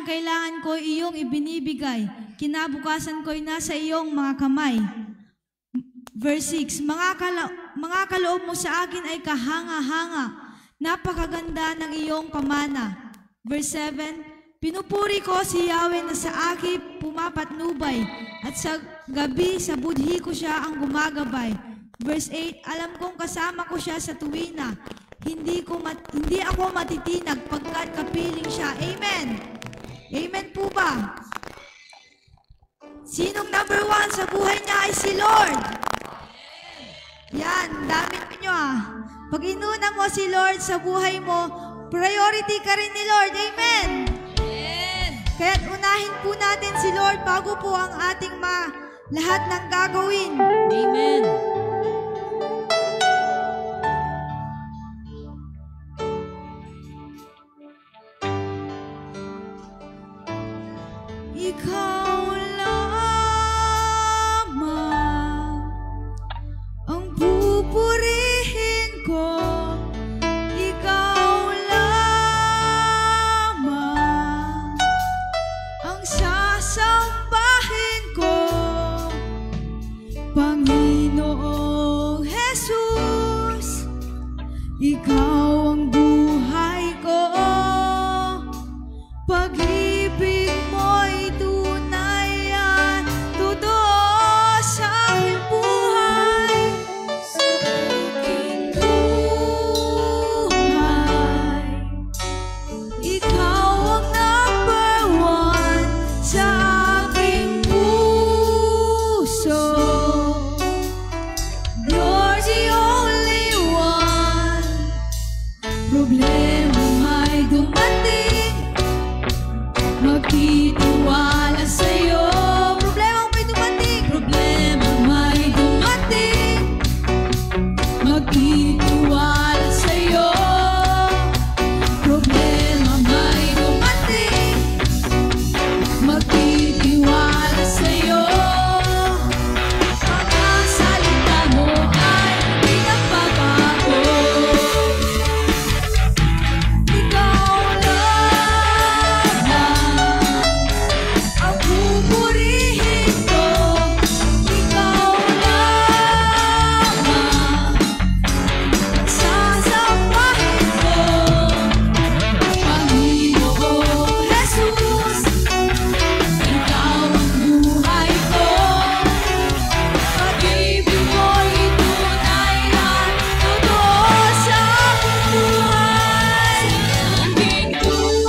kailangan ko iyong ibinibigay. Kinabukasan ko'y nasa iyong mga kamay. Verse 6, mga kaloob mo sa akin ay kahanga-hanga. Napakaganda ng iyong pamana. Verse 7, pinupuri ko si Yahweh na sa akin pumapatnubay. At sa gabi, sa budhi ko siya ang gumagabay. Verse 8, alam kong kasama ko siya sa tuwina. Hindi ako matitinag pagkat kapiling siya. Amen. Amen po ba? Sinong number 1 sa buhay niya ay si Lord? Yan, damit nyo Pag inuna mo si Lord sa buhay mo, priority ka rin ni Lord. Amen. Kaya't unahin po natin si Lord bago po ang ating lahat ng gagawin. Amen. Ikaw lamang ang pupurihin ko. Ikaw lamang ang sasambahin ko. Panginoong Jesus, ikaw ang buhay ko. Pag-ibig mo'y tunay at totoo sa aking buhay. Sa aking buhay, ikaw ang number 1 sa aking puso. You're the only one. Problema may dumating, magtitiwala sa'yo. Problema may dumating, magtitiwala sa'yo. Problema may dumating, magtitiwala sa'yo. Mga salita mo ay di nagbabago. Ikaw lamang ang pupurihin ko. Ikaw lamang sasambahin ko. Panginoong Jesus, ikaw ang buhay ko. Pag-ibig mo'y tunay at totoo sa aking buhay. Aking buhay,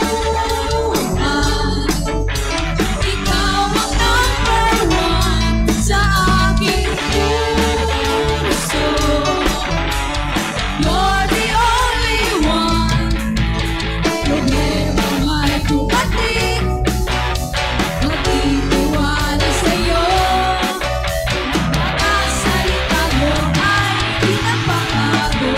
ikaw ang number 1 sa aking puso. You're the only one. Problema may dumating, magtitiwala sa'yo. Mga salita mo ay di nagbabago.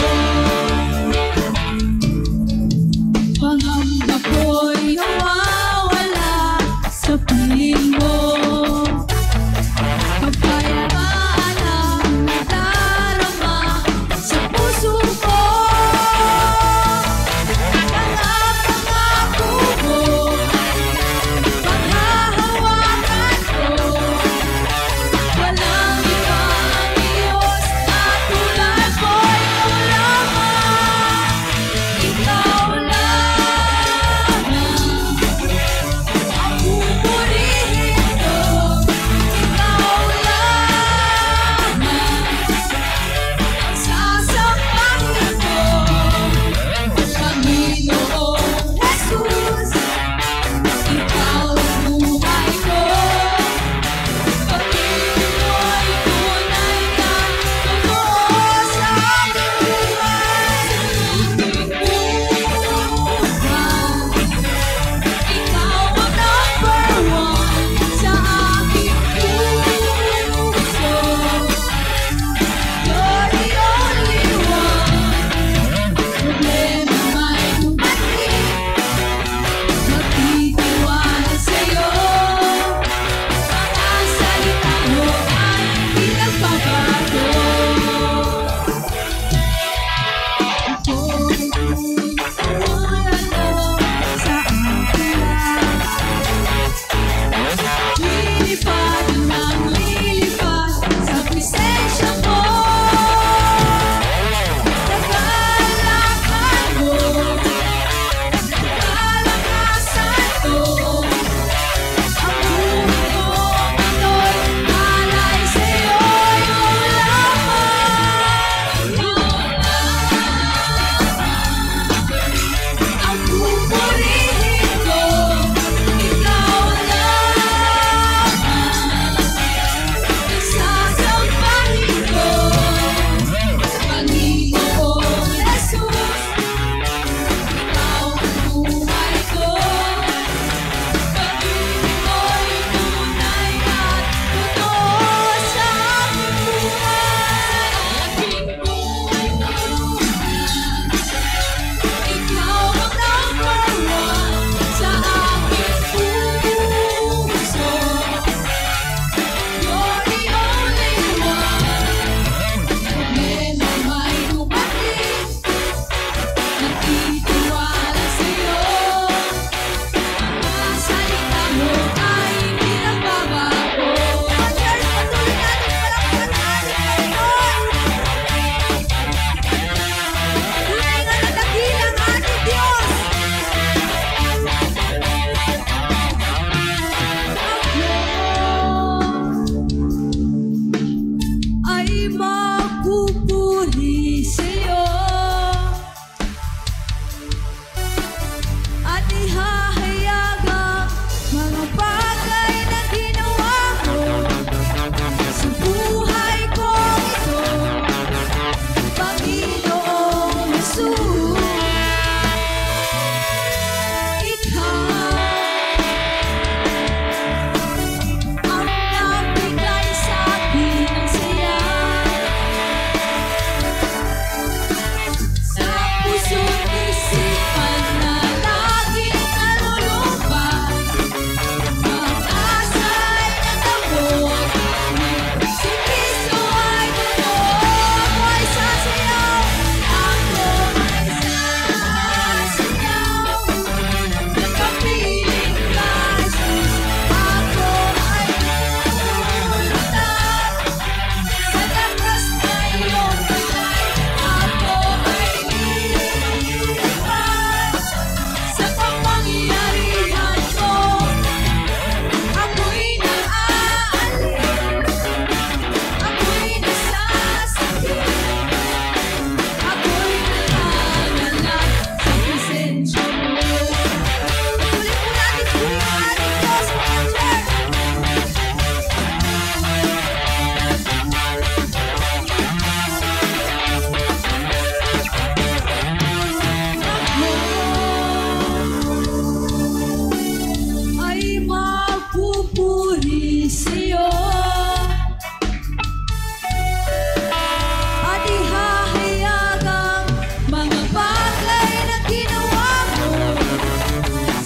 Pangamba ko'y nawawala sa piling mo. Kapayapaan ang nadarama sa puso ko. Mga pangako mo, paghahawakan ko. Walang ibang Diyos na tulad mo. Ikaw lamang, ikaw lamang ang pupurihin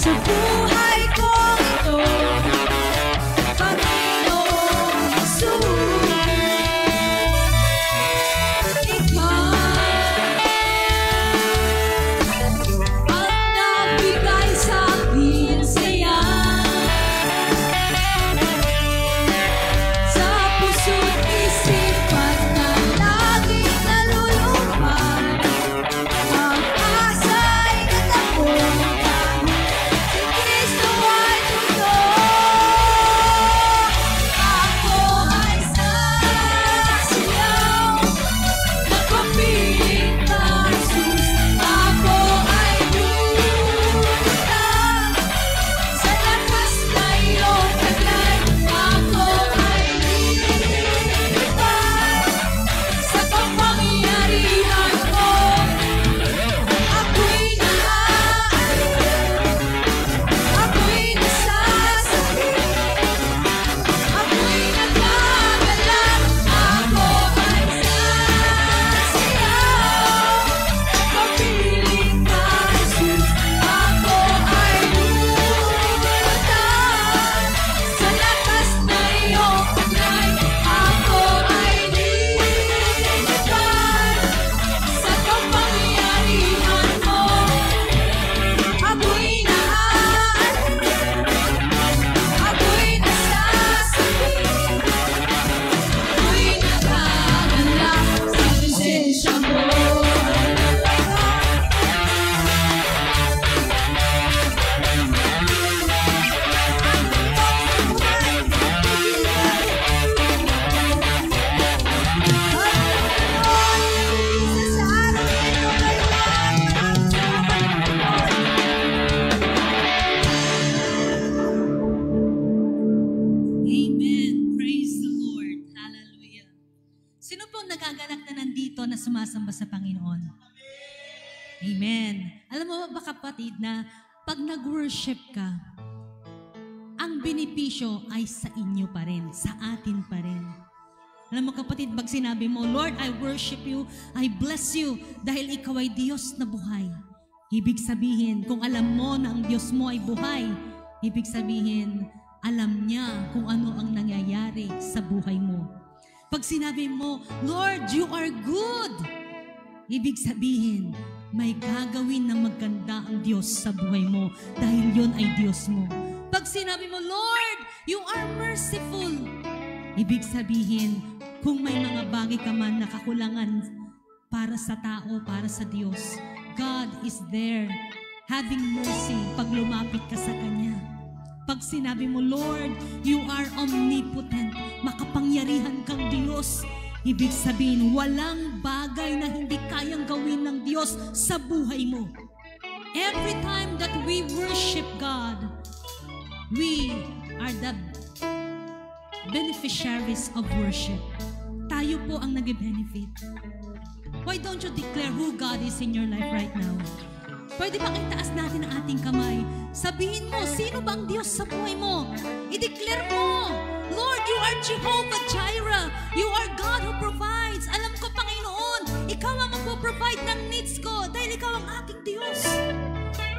sa buhay ko ito, Panginoong Jesus. Ikaw ang nagbigay sa akin saya, sa puso't isipan na laging nalulupad. Ang asa'y natapos kahit si Kristo ay totoo. Ako ay sasayaw, nagpapiling ka, Jesus. Ako ay lulutang sa lakas na iyong taglay. Ako ay lilipad sa kapangyarihan mo. Ako'y naaalala, ako'y nasasabi, ako'y nagkagalang. Ako ay sasayaw, nagpapiling ka, Jesus. Ako ay lulutang sa lakas na iyong taglay. Ako ay lilipad sa kapangyarihan mo. Ako'y naaalala, ako'y nasasabi, ako'y nagkagala sa presensya mo. Amen. Praise the Lord. Hallelujah. Sino po nagagalak na nandito na sumasamba sa Panginoon? Amen. Alam mo ba kapatid na pag nag-worship ka, ang benepisyo ay sa inyo pa rin, sa atin pa rin. Alam mo kapatid, pag sinabi mo, Lord, I worship you, I bless you, dahil ikaw ay Diyos na buhay. Ibig sabihin, kung alam mo na ang Diyos mo ay buhay, ibig sabihin, alam niya kung ano ang nangyayari sa buhay mo. Pag sinabi mo, Lord, you are good, ibig sabihin, may gagawin na maganda ang Diyos sa buhay mo dahil yun ay Diyos mo. Pag sinabi mo, Lord, you are merciful, ibig sabihin, kung may mga bagay ka man na kakulangan para sa tao, para sa Diyos, God is there having mercy pag lumapit ka sa Kanya. Pag sinabi mo, Lord, you are omnipotent, makapangyarihan kang Diyos, ibig sabihin, walang bagay na hindi kayang gawin ng Diyos sa buhay mo. Every time that we worship God, we are the beneficiaries of worship. Tayo po ang nag-benefit. Why don't you declare who God is in your life right now? Pwede ba itaas natin ang ating kamay? Sabihin mo, sino ba ang Diyos sa buhay mo? I-declare mo, Lord, you are Jehovah Jireh. You are God who provides. Alam ko, Panginoon, ikaw ang magpo-provide ng needs ko dahil ikaw ang aking Diyos.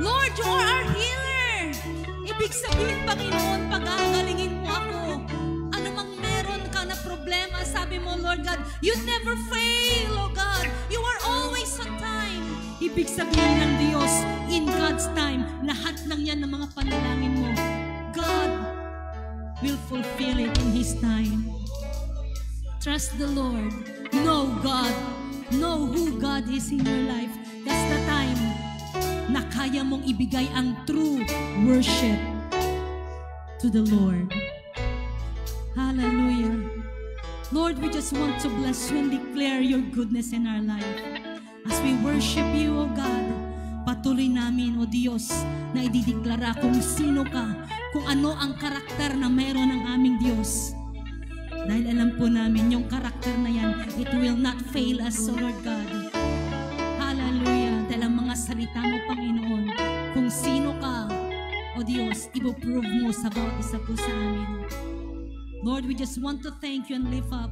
Lord, you are our healer. Ibig sabihin, Panginoon, pag-aagalingin mo ako, anumang meron ka na problema, sabi mo, Lord God, you never fail, oh God. You are always on time. Ibig sabihin ng Diyos, in God's time, lahat ng yan ng mga panalangin mo, God will fulfill it in His time. Trust the Lord. Know God. Know who God is in your life. That's the time na kaya mong ibigay ang true worship to the Lord. Hallelujah. Lord, we just want to bless you and declare your goodness in our life. As we worship you, O God, patuloy namin, O Diyos, na idideklara kung sino ka, kung ano ang karakter na mayroon ng aming Diyos. Dahil alam po namin, yung karakter na yan, it will not fail us, O Lord God. Hallelujah. Dahil ang mga salita mo, Panginoon, kung sino ka, O Diyos, ipoprove mo sa bawat isa po sa amin. Lord, we just want to thank you and lift up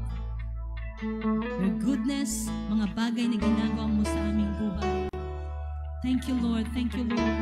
your goodness, mga bagay na ginagawa mo sa aming buhay. Thank you, Lord. Thank you, Lord.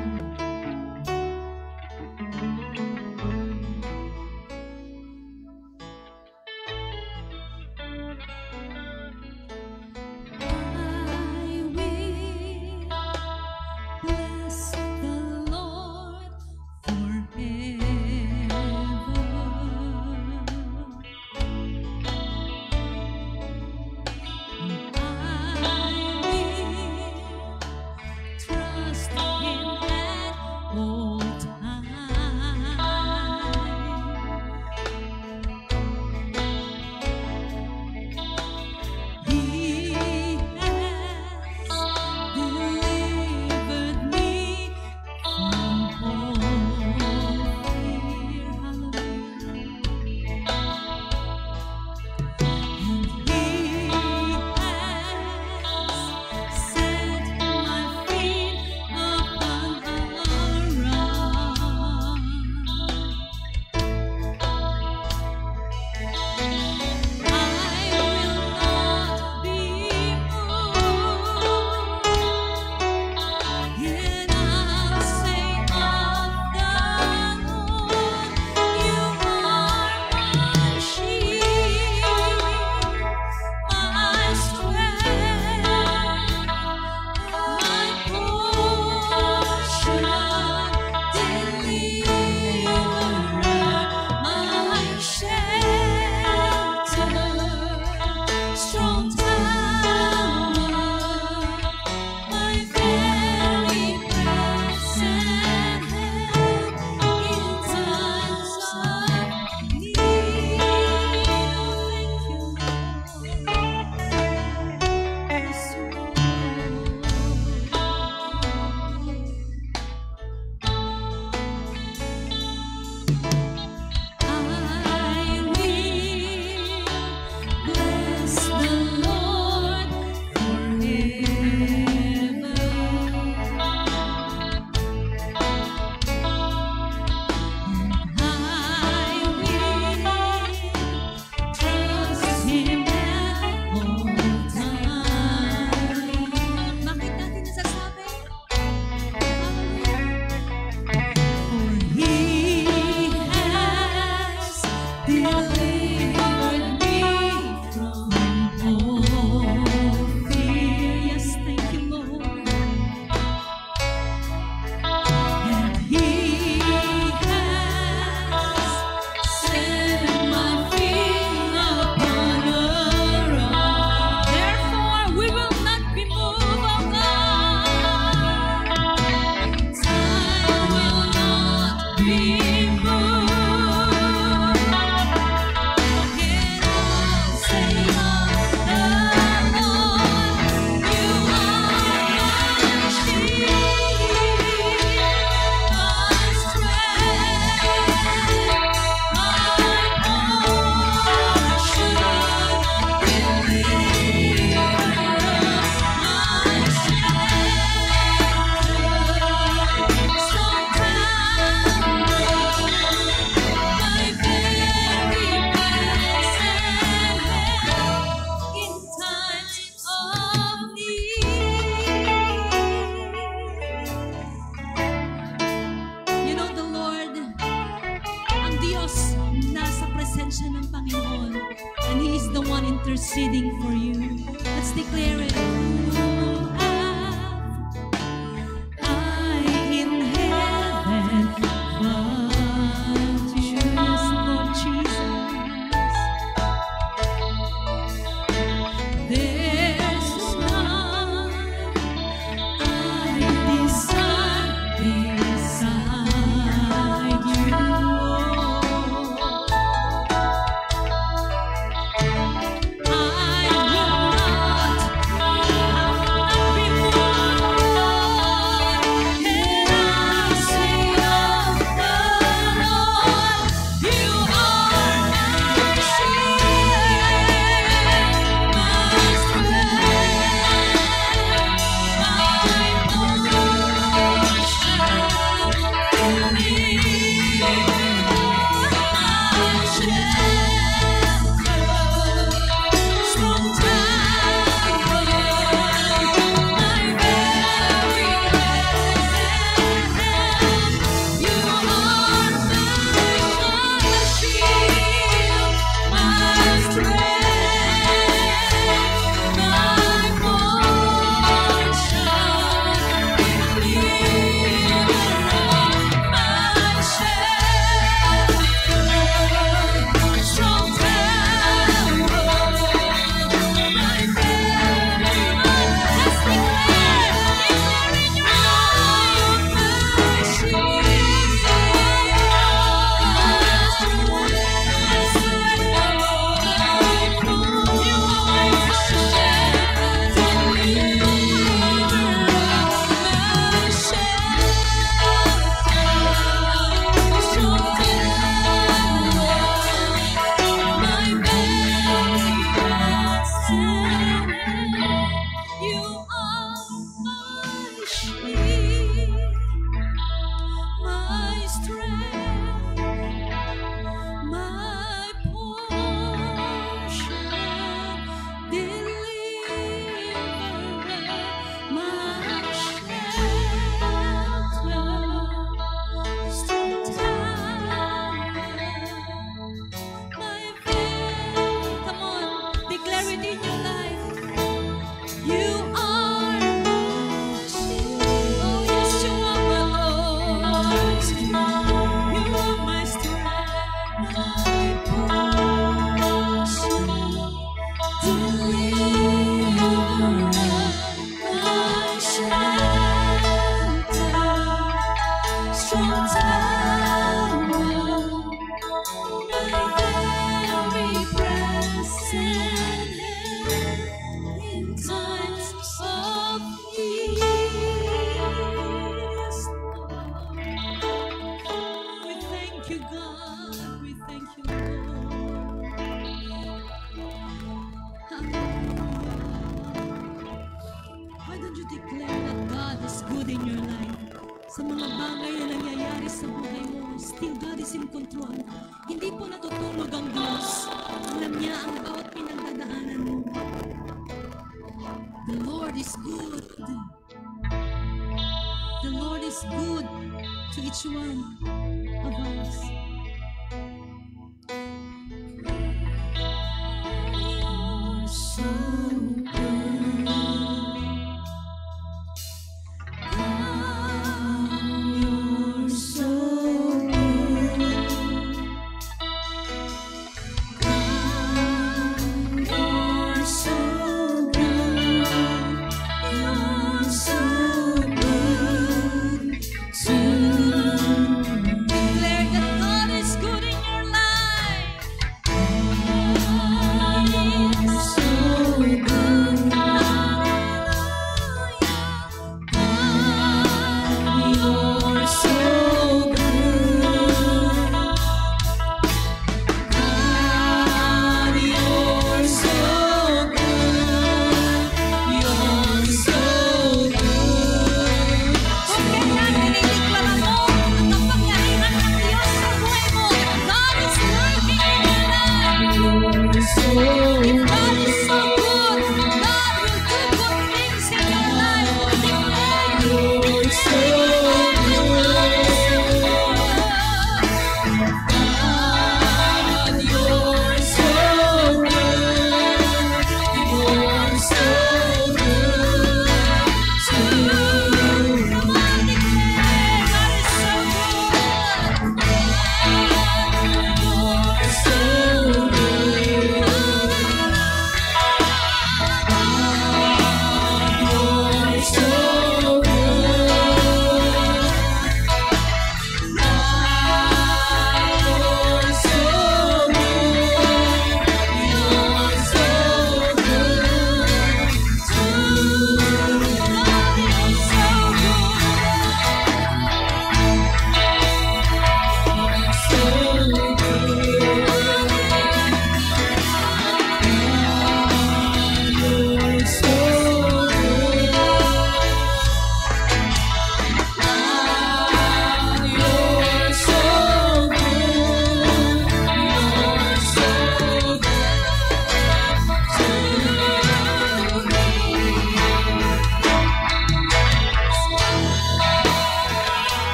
presensya ng Panginoon. And He is the one interceding for you. Let's declare it. Sa mga bagay na nangyayari sa buhay mo, still God is in control. Hindi po natutulog ang Diyos. Alam niya ang bawat pinagdadaanan mo. The Lord is good. The Lord is good to each one of us. You're so declare that God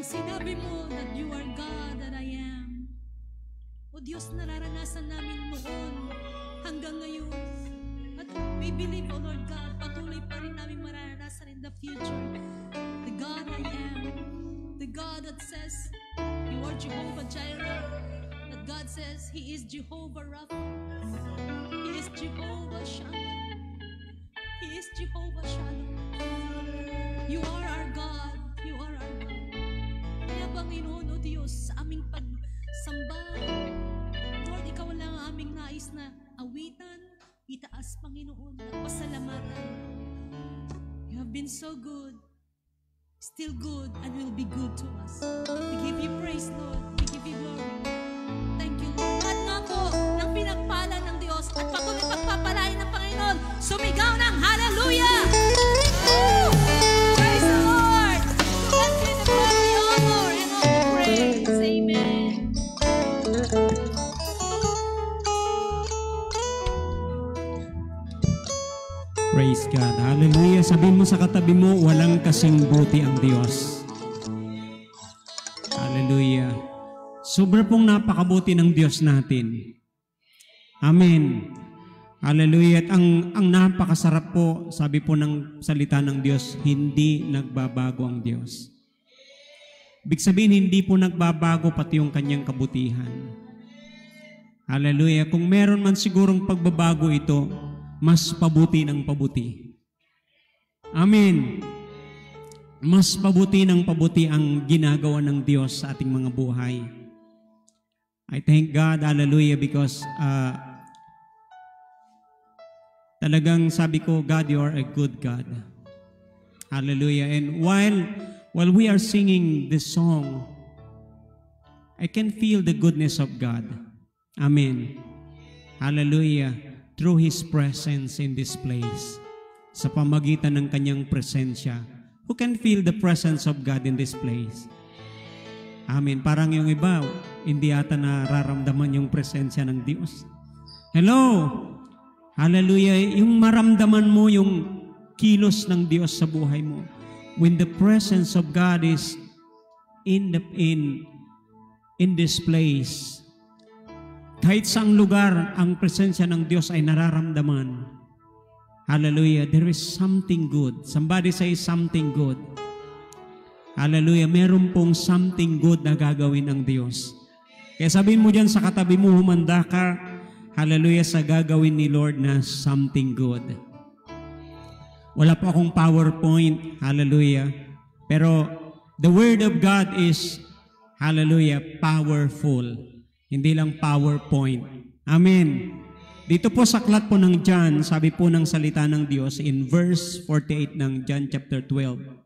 Sinabi mo that you are God that I am. O Diyos, nararanasan namin noon hanggang ngayon. At we believe, O Lord God, patuloy pa rin namin mararanasan in the future. The God I am. The God that says, you are Jehovah Jireh. That God says, He is Jehovah Rapha. He is Jehovah Shalom. He is Jehovah Shalom. You are our God. You are our God. Kaya Panginoon, O Diyos, sa aming pagsamba, Lord, Ikaw lang ang aming nais na awitan, itaas, Panginoon, at pasalamatan. You have been so good, still good, and will be good to us. We give you praise, Lord. We give you glory. Thank you, Lord. Lahat nga po ng pinagpala ng Diyos at patuloy pagpapalain ng Panginoon, sumigaw ng hallelujah! Woo! Praise the Lord! To God be the glory, honor, and all the praise. Amen. Praise God. Hallelujah. Sabihin mo sa katabi mo, walang kasing buti ang Diyos. Hallelujah. Sobra pong napakabuti ng Diyos natin. Amen. Hallelujah. At ang napakasarap po, sabi po ng salita ng Diyos, hindi nagbabago ang Diyos. Ibig sabihin, hindi po nagbabago pati yung kanyang kabutihan. Hallelujah. Kung meron man sigurong pagbabago ito, mas pabuti ng pabuti. Amen. Mas pabuti ng pabuti ang ginagawa ng Diyos sa ating mga buhay. I thank God, hallelujah, because talagang sabi ko, God, you are a good God. Hallelujah. And while we are singing this song, I can feel the goodness of God. Amen. Hallelujah. Through His presence in this place. Sa pamagitan ng kanyang presensya. Who can feel the presence of God in this place? Amen. Parang yung iba, hindi ata nararamdaman yung presensya ng Diyos. Hello! Hallelujah! Yung maramdaman mo yung kilos ng Diyos sa buhay mo. When the presence of God is in this place, kahit saang lugar ang presensya ng Diyos ay nararamdaman. Hallelujah! There is something good. Somebody say something good. Hallelujah! Meron pong something good na gagawin ng Diyos. Kaya sabihin mo dyan sa katabi mo, humanda ka, hallelujah, sa gagawin ni Lord na something good. Wala po akong PowerPoint, hallelujah. Pero the Word of God is, hallelujah, powerful. Hindi lang PowerPoint. Amen. Dito po sa aklat po ng John, sabi po ng salita ng Diyos in verse 48 ng John chapter 12.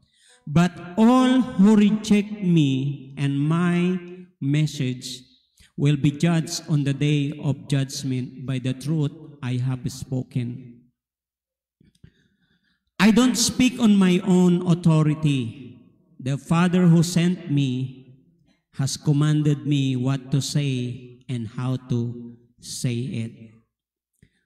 But all who reject me and my message will be judged on the day of judgment by the truth I have spoken. I don't speak on my own authority. The Father who sent me has commanded me what to say and how to say it.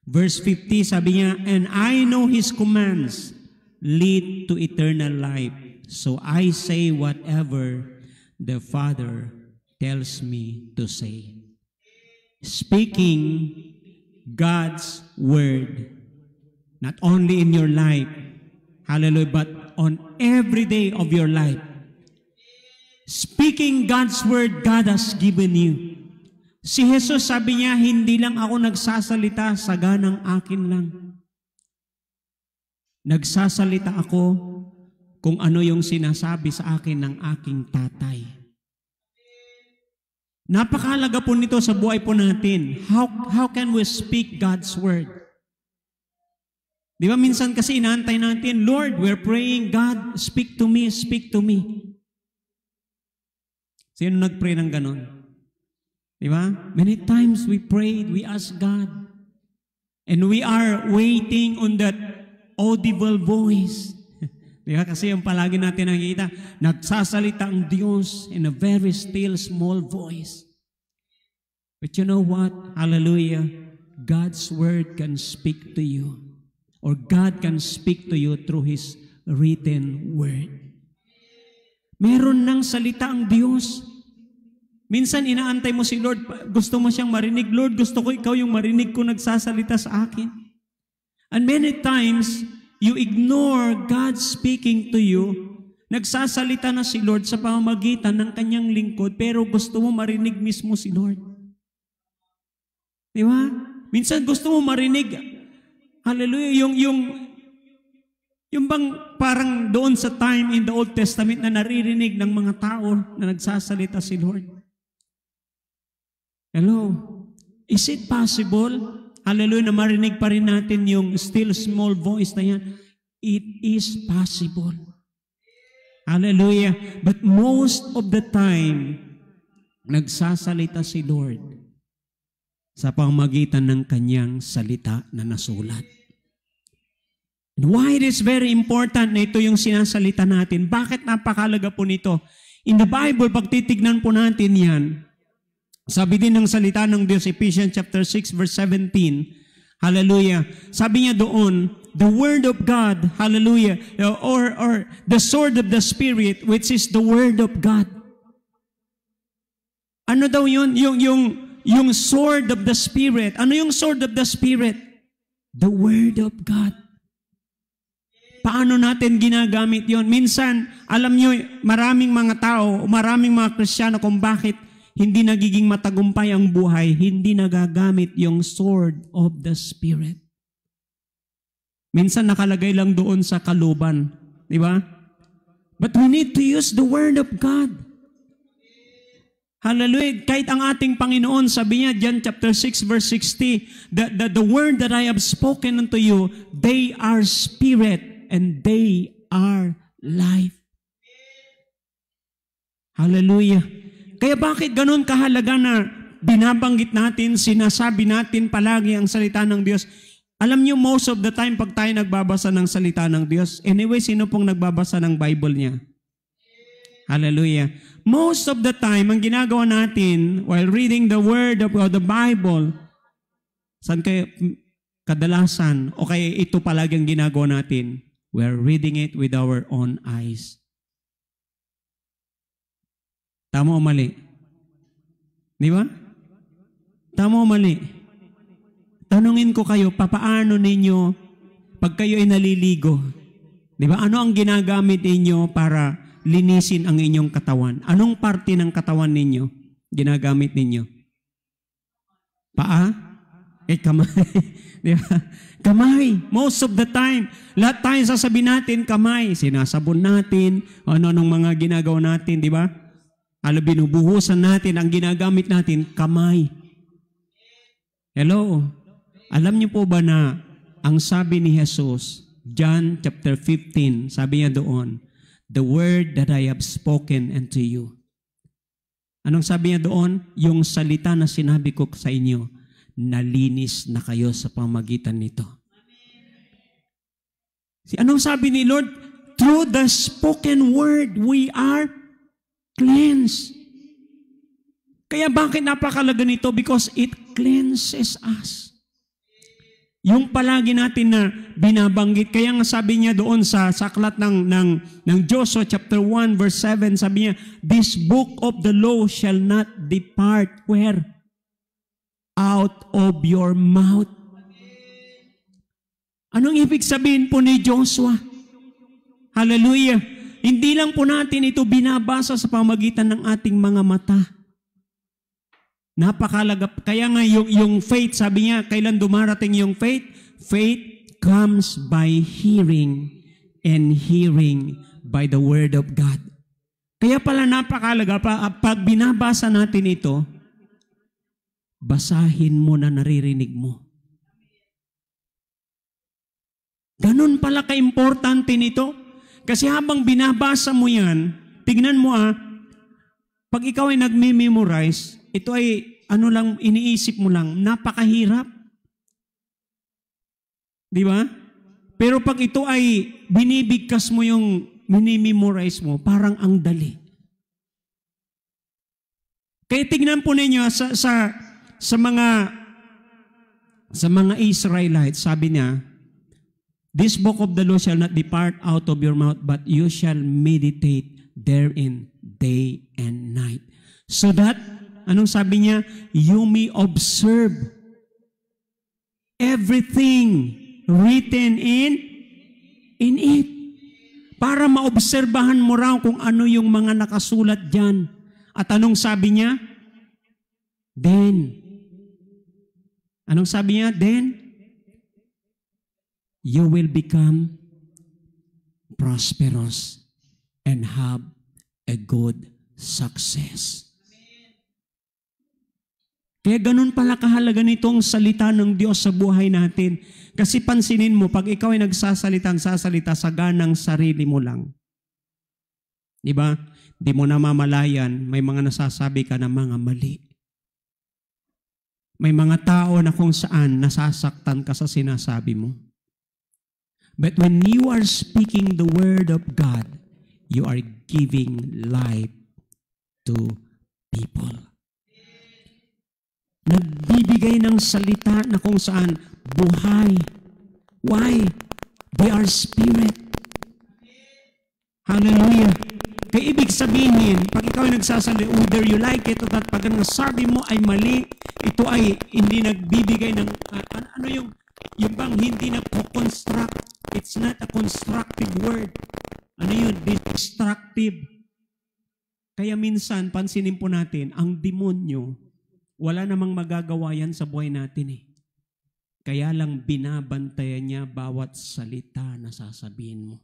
Verse 50, sabi niya, and I know His commands lead to eternal life. So I say whatever the Father tells me to say. Speaking God's word, not only in your life, hallelujah, but on every day of your life. Speaking God's word God has given you. Si Jesus sabi niya, hindi lang ako nagsasalita, saganang akin lang. Nagsasalita ako kung ano yung sinasabi sa akin ng aking tatay. Napakahalaga po nito sa buhay po natin. How can we speak God's word? Di ba minsan kasi inaantay natin, Lord, we're praying, God, speak to me, speak to me. Sino nag-pray ng ganon? Di ba? Many times we prayed, we asked God, and we are waiting on that audible voice. Di ba? Kasi yung palagi natin nakikita, nagsasalita ang Diyos in a very still, small voice. But you know what? Hallelujah. God's word can speak to you. Or God can speak to you through His written word. Meron ng salita ang Diyos. Minsan inaantay mo si Lord, gusto mo siyang marinig. Lord, gusto ko ikaw yung marinig ko nagsasalita sa akin. And many times, you ignore God speaking to you. Nagsasalita na si Lord sa pamamagitan ng kanyang lingkod, pero gusto mo marinig mismo si Lord. Di ba? Minsan gusto mo marinig, hallelujah, yung bang parang doon sa time in the Old Testament na naririnig ng mga tao na nagsasalita si Lord. Hello? Is it possible? Hallelujah, na marinig pa rin natin yung still small voice na yan. It is possible. Hallelujah. But most of the time, nagsasalita si Lord sa pamamagitan ng kanyang salita na nasulat. And why it is very important na ito yung sinasalita natin? Bakit napakalaga po nito? In the Bible, pag titignan po natin yan, sabi din ng salita ng Diyos, Ephesians chapter 6 verse 17, hallelujah, sabi niya doon, the word of God, hallelujah, or the sword of the Spirit, which is the word of God. Ano daw yun? Yung sword of the Spirit. Ano yung sword of the Spirit? The Word of God. Paano natin ginagamit yon? Minsan, alam nyo, maraming mga tao, maraming mga Kristiyano kung bakit hindi nagiging matagumpay ang buhay, hindi nagagamit yung sword of the Spirit. Minsan nakalagay lang doon sa kaluban. Di ba? But we need to use the Word of God. Hallelujah. Kahit ang ating Panginoon, sabi niya, John chapter 6 verse 60, the word that I have spoken unto you, they are spirit and they are life. Hallelujah. Kaya bakit ganun kahalaga na binabanggit natin, sinasabi natin palagi ang salita ng Diyos? Alam niyo, most of the time, pag tayo nagbabasa ng salita ng Diyos, anyway, sino pong nagbabasa ng Bible niya? Hallelujah. Most of the time, ang ginagawa natin while reading the Word of the Bible, saan kayo kadalasan, o kaya ito palagi ang ginagawa natin? We're reading it with our own eyes. Tama o mali? Di ba? Tama o mali? Tanungin ko kayo, papaano ninyo pag kayo ay naliligo? Di ba? Ano ang ginagamit ninyo para linisin ang inyong katawan? Anong parte ng katawan ninyo ginagamit ninyo? Paa? Kamay. Di ba? Kamay. Most of the time. Lahat tayo sasabihin natin, kamay. Sinasabon natin. Ano-anong mga ginagawa natin, di ba? Binubuhusan natin. Ang ginagamit natin, kamay. Hello? Alam niyo po ba na ang sabi ni Jesus, John chapter 15, sabi niya doon, the word that I have spoken unto you. Anong sabi niya doon? Yung salita na sinabi ko sa inyo, nalinis na kayo sa pamagitan nito. Anong sabi ni Lord? Through the spoken word, we are cleansed. Kaya bakit napakalaga nito? Because it cleanses us. Yung palagi natin na binabanggit, kaya nga sabi niya doon sa aklat ng Joshua chapter 1 verse 7, sabi niya, this book of the law shall not depart where? Out of your mouth. Anong ibig sabihin po ni Joshua? Hallelujah. Hindi lang po natin ito binabasa sa pamagitan ng ating mga mata. Napakalaga. Kaya nga yung faith, sabi niya, kailan dumarating yung faith? Faith comes by hearing and hearing by the Word of God. Kaya pala napakalaga, pag binabasa natin ito, basahin mo na naririnig mo. Ganun pala ka-importante nito. Kasi habang binabasa mo yan, tignan mo pag ikaw ay nagme-memorize, ito ay iniisip mo lang, napakahirap. Di ba? Pero pag ito ay binibigkas mo yung minimemorize mo, parang ang dali. Kaya tignan po ninyo sa mga Israelites, sabi niya, this book of the law shall not depart out of your mouth, but you shall meditate therein day and night. So that, anong sabi niya? You may observe everything written in it. Para maobserbahan mo raw kung ano yung mga nakasulat dyan. At anong sabi niya? Then. Anong sabi niya? Then, you will become prosperous and have a good success. Kaya ganun pala kahalaga nitong salita ng Diyos sa buhay natin. Kasi pansinin mo, pag ikaw ay nagsasalita sa ganang sarili mo lang. Diba? Di mo namamalayan, may mga nasasabi ka na mga mali. May mga tao na kung saan nasasaktan ka sa sinasabi mo. But when you are speaking the word of God, you are giving life to people. Nagbibigay ng salita na kung saan buhay. Why? They are spirit. Hallelujah. Kaya ibig sabihin, pag ikaw ay nagsasalita, whether you like it or not, pag ang sabi mo ay mali, ito ay hindi nagbibigay ng, ano yung bang hindi nagko-construct. It's not a constructive word. Ano yun? Destructive. Kaya minsan, pansinin po natin, ang demonyo, wala namang magagawa yan sa buhay natin eh. Kaya lang binabantayan niya bawat salita na sasabihin mo.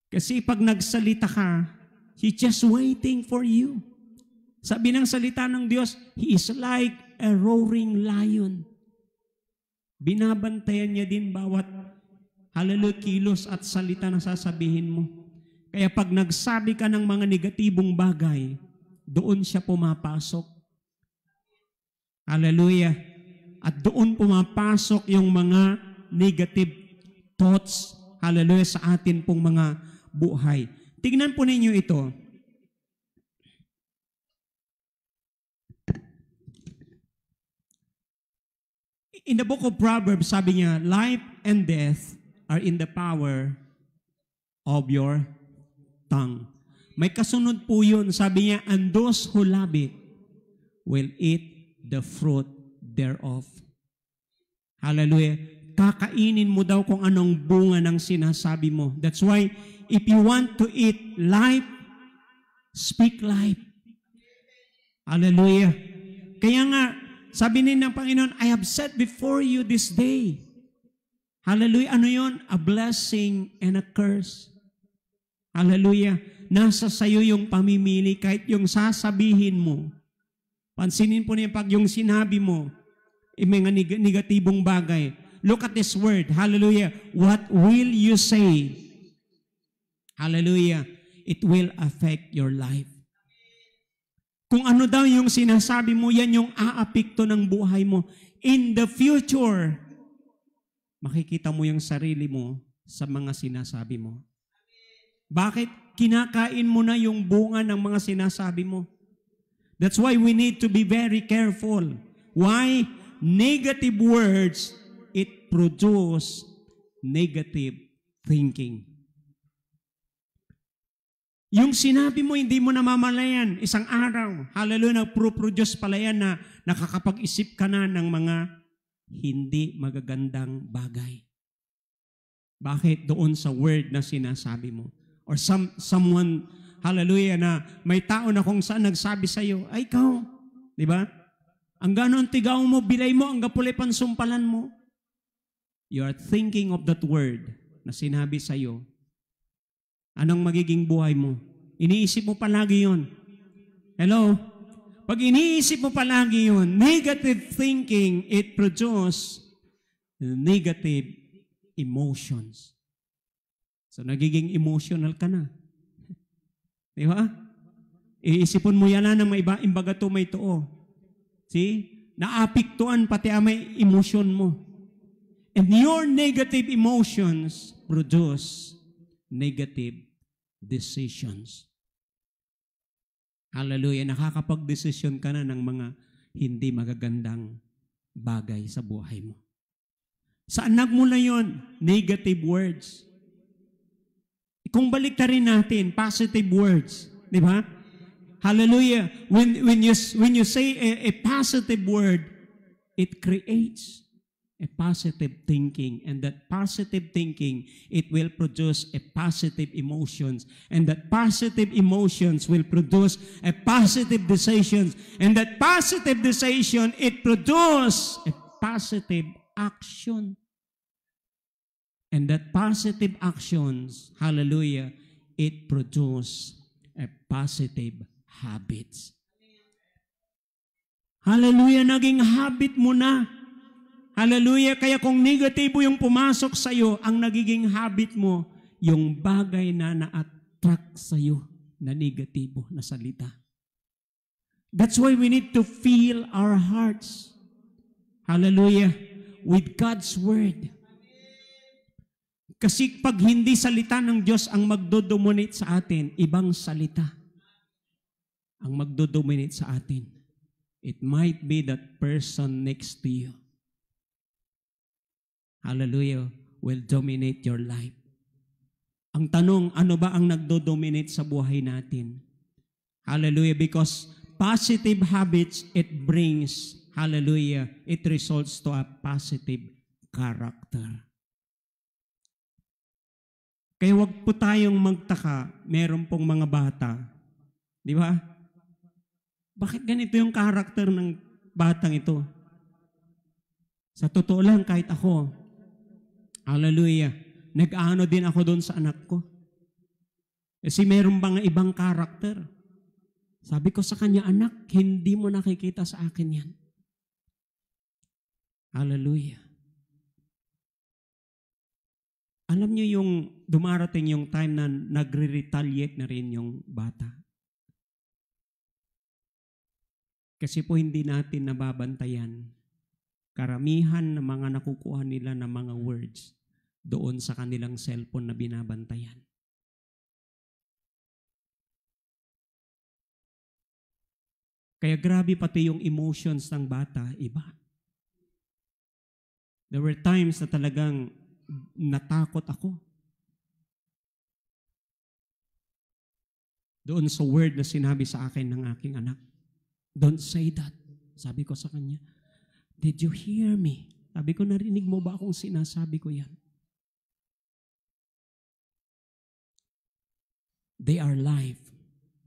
Kasi pag nagsalita ka, He's just waiting for you. Sabi ng salita ng Diyos, He is like a roaring lion. Binabantayan niya din bawat hallelujah, kilos at salita na sasabihin mo. Kaya pag nagsabi ka ng mga negatibong bagay, doon siya pumapasok. Hallelujah. At doon pumapasok yung mga negative thoughts, hallelujah, sa atin pong mga buhay. Tignan po ninyo ito. In the book of Proverbs, sabi niya, life and death are in the power of your tongue. May kasunod po yun. Sabi niya, and those who love it will eat the fruit thereof. Hallelujah. Kakainin mo daw kung anong bunga ng sinasabi mo. That's why, if you want to eat life, speak life. Hallelujah. Kaya nga, sabi ni ng Panginoon, I have set before you this day. Hallelujah. Ano yun? A blessing and a curse. Hallelujah. Nasa sayo yung pamimili kahit yung sasabihin mo. Pansinin po niya pag yung sinabi mo, mga negatibong bagay. Look at this word. Hallelujah. What will you say? Hallelujah. It will affect your life. Kung ano daw yung sinasabi mo, yan yung aapekto ng buhay mo. In the future, makikita mo yung sarili mo sa mga sinasabi mo. Bakit? Kinakain mo na yung bunga ng mga sinasabi mo. That's why we need to be very careful. Why? Negative words, it produce negative thinking. Yung sinabi mo, hindi mo namamalayan, isang araw, hallelujah, nagpo-produce pala yan na nakakapag-isip ka na ng mga hindi magagandang bagay. Bakit? Doon sa word na sinasabi mo. Or someone, hallelujah, na may tao na kung saan nagsabi sa'yo, ay ikaw, di ba? Ang ganon tigaw mo, bilay mo, ang gapulay pansumpalan mo. You are thinking of that word na sinabi sa'yo. Anong magiging buhay mo? Iniisip mo palagi yun. Hello? Pag iniisip mo palagi yun, negative thinking, it produces negative emotions. So, nagiging emotional ka na. Di ba? Iisipon mo yan na may iba, imbaga to may too. See? Naapiktuan pati may emotion mo. And your negative emotions produce negative decisions. Hallelujah. Nakakapag-desisyon ka na ng mga hindi magagandang bagay sa buhay mo. Saan nagmula yon? Negative words. Kung baliktarin natin, positive words. Di ba? Hallelujah. When you say a positive word, it creates a positive thinking, and that positive thinking, it will produce a positive emotions, and that positive emotions will produce a positive decisions, and that positive decision, it produce a positive action, and that positive actions, hallelujah, it produce a positive habits. Hallelujah, naging habit mo na. Hallelujah. Kaya kung negatibo yung pumasok sa'yo, ang nagiging habit mo, yung bagay na na-attract sa'yo na negatibo na salita. That's why we need to fill our hearts. Hallelujah. With God's Word. Kasi pag hindi salita ng Diyos ang magdodominate sa atin, ibang salita ang magdodominate sa atin. It might be that person next to you. Hallelujah, will dominate your life. Ang tanong, ano ba ang nagdo-dominate sa buhay natin? Hallelujah. Because positive habits, it brings, hallelujah, it results to a positive character. Kaya wag po tayong magtaka, meron pong mga bata, di ba? Bakit ganito yung character ng batang ito? Sa totoo lang, kahit ako, hallelujah, nag-ano din ako doon sa anak ko. Kasi meron bang ibang character? Sabi ko sa kanya, anak, hindi mo nakikita sa akin yan. Hallelujah. Alam niyo yung dumarating yung time na nagre-retaliate na rin yung bata. Kasi po hindi natin nababantayan. Karamihan ng mga nakukuha nila ng mga words doon sa kanilang cellphone na binabantayan. Kaya grabe pati yung emotions ng bata, iba. There were times na talagang natakot ako. Doon sa word na sinabi sa akin ng aking anak. Don't say that. Sabi ko sa kanya, did you hear me? Sabi ko, narinig mo ba akong sinasabi ko yan? They are life.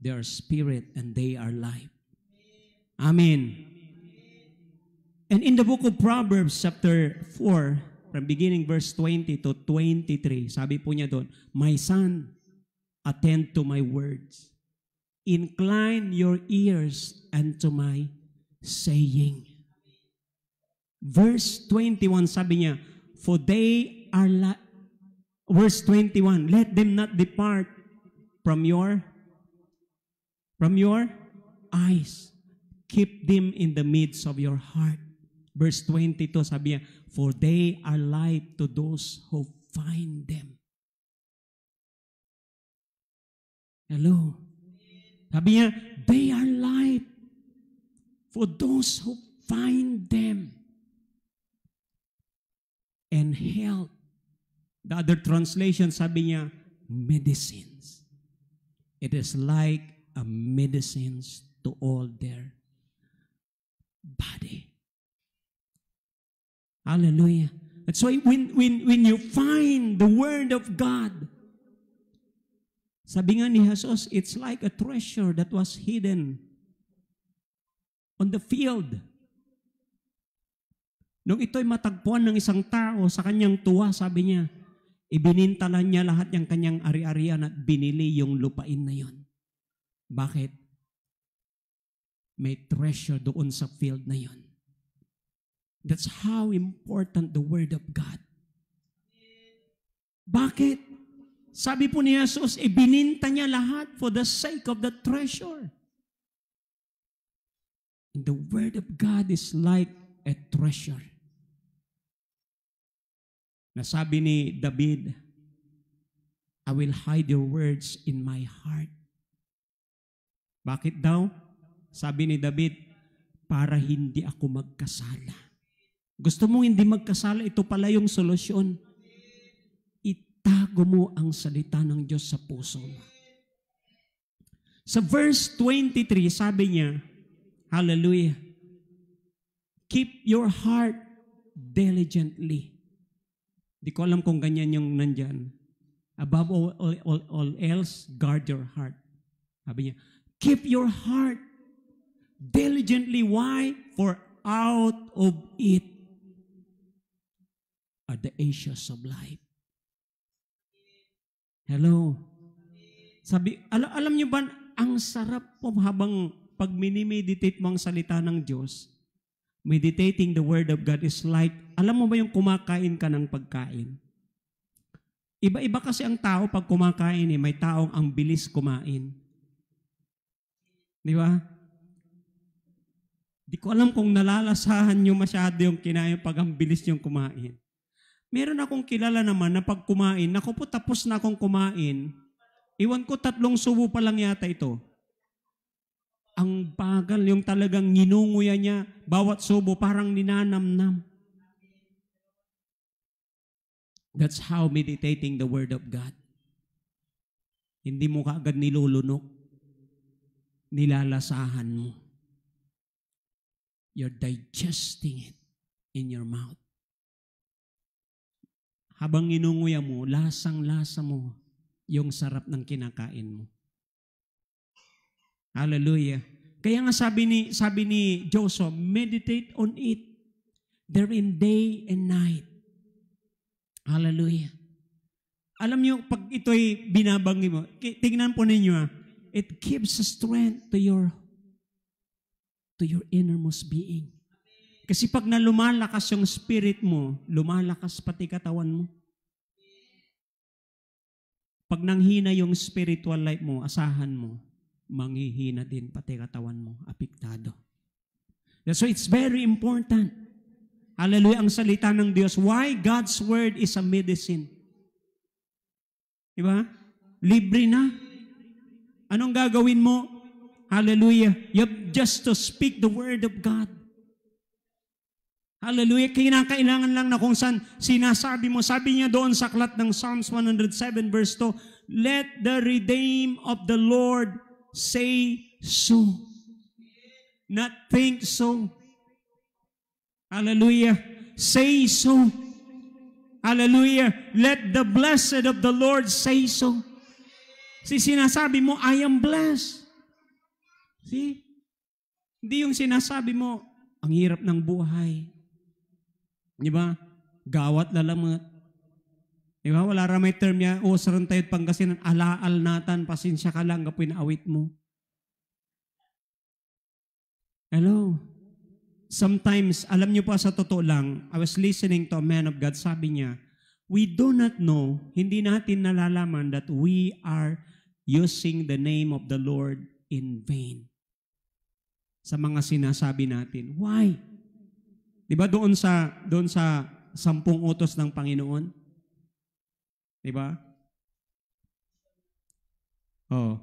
They are spirit and they are life. Amen. And in the book of Proverbs chapter 4, from beginning verse 20 to 23, sabi po niya doon, my son, attend to my words. Incline your ears unto my saying. Verse 21, sabi niya, for they are verse 21, let them not depart from your eyes. Keep them in the midst of your heart. Verse 22, sabi niya, for they are life to those who find them. Hello? Sabi niya, they are life for those who find them. And health. The other translation, sabi niya, medicines. It is like a medicines to all their body. Hallelujah. That's why when you find the Word of God, sabi nga ni Jesus, it's like a treasure that was hidden on the field. Nung ito'y matagpuan ng isang tao sa kanyang tuwa, sabi niya, ibinintalan niya lahat ng kanyang ari-arian at binili yung lupain na yon. Bakit? May treasure doon sa field na yon. That's how important the Word of God. Bakit? Sabi po ni Jesus, ibininta niya lahat for the sake of the treasure. And the Word of God is like a treasure. Nasabi ni David, I will hide your words in my heart. Bakit daw? Sabi ni David, para hindi ako magkasala. Gusto mo hindi magkasala, ito pala yung solusyon. Itago mo ang salita ng Diyos sa puso mo. Sa verse 23, sabi niya, hallelujah, keep your heart diligently. Di ko alam kung ganyan yung nandyan. Above all else, guard your heart. Sabi niya, keep your heart diligently. Why? For out of it are the issues of life. Hello? Sabi, alam niyo ba, ang sarap po habang pag minimeditate mo ang salita ng Diyos, meditating the Word of God is like, alam mo ba yung kumakain ka ng pagkain? Iba-iba kasi ang tao pag kumakain may taong ang bilis kumain. Di ba? Di ko alam kung nalalasahan nyo masyado yung kinain pag ang bilis yung kumain. Meron akong kilala naman na pag kumain, naku po tapos na akong kumain, iwan ko 3 subo pa lang yata ito. Ang bagal, yung talagang ninunguya niya, bawat subo parang ninanamnam. That's how meditating the Word of God. Hindi mo kaagad nilulunok. Nilalasahan mo. You're digesting it in your mouth. Habang inunguya mo, lasang-lasa mo yung sarap ng kinakain mo. Hallelujah. Kaya nga sabi ni Joseph, meditate on it therein day and night. Hallelujah. Alam niyo, pag ito'y binabanggi mo, tingnan po ninyo, it gives strength to your innermost being. Kasi pag lumalakas yung spirit mo, lumalakas pati katawan mo. Pag nanghina yung spiritual life mo, asahan mo, manghihina din pati katawan mo, apektado. So it's very important. Hallelujah, ang salita ng Diyos. Why God's word is a medicine? Diba? Libre na. Anong gagawin mo? Hallelujah. You have just to speak the word of God. Hallelujah. Kailangan lang na kung saan sinasabi mo. Sabi niya doon sa aklat ng Psalms 107 verse 2, let the redeemed of the Lord say so. Not think so. Hallelujah. Say so. Hallelujah. Let the blessed of the Lord say so. Si sinasabi mo, I am blessed. See? Hindi yung sinasabi mo, ang hirap ng buhay. Di ba? Gawat lalamat. Di ba? Wala ramay term niya, saran tayo Pangasinan, alaal natan, pasensya ka lang, kapoy na awit mo. Hello? Sometimes, alam niyo pa sa totoo lang, I was listening to a man of God, sabi niya, we do not know, hindi natin nalalaman that we are using the name of the Lord in vain. Sa mga sinasabi natin. Why? Di ba doon sa 10 utos ng Panginoon? Di ba? Oh.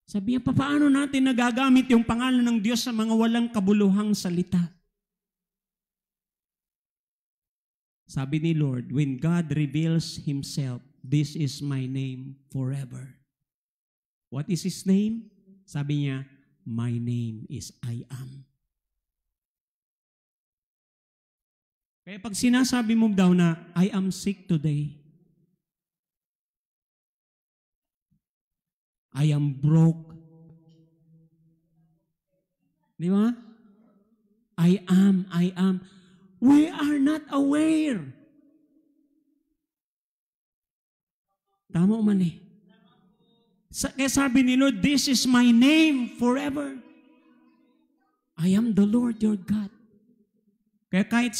Sabi niya, paano natin nagagamit yung pangalan ng Diyos sa mga walang kabuluhang salita? Sabi ni Lord, when God reveals Himself, this is my name forever. What is His name? Sabi niya, my name is I am. Kaya pag sinasabi mo daw na, I am sick today, I am broke. Di ba? I am. We are not aware. Tama o mali? Kaya sabi ni Lord, this is my name forever. I am the Lord your God. Kaya kahit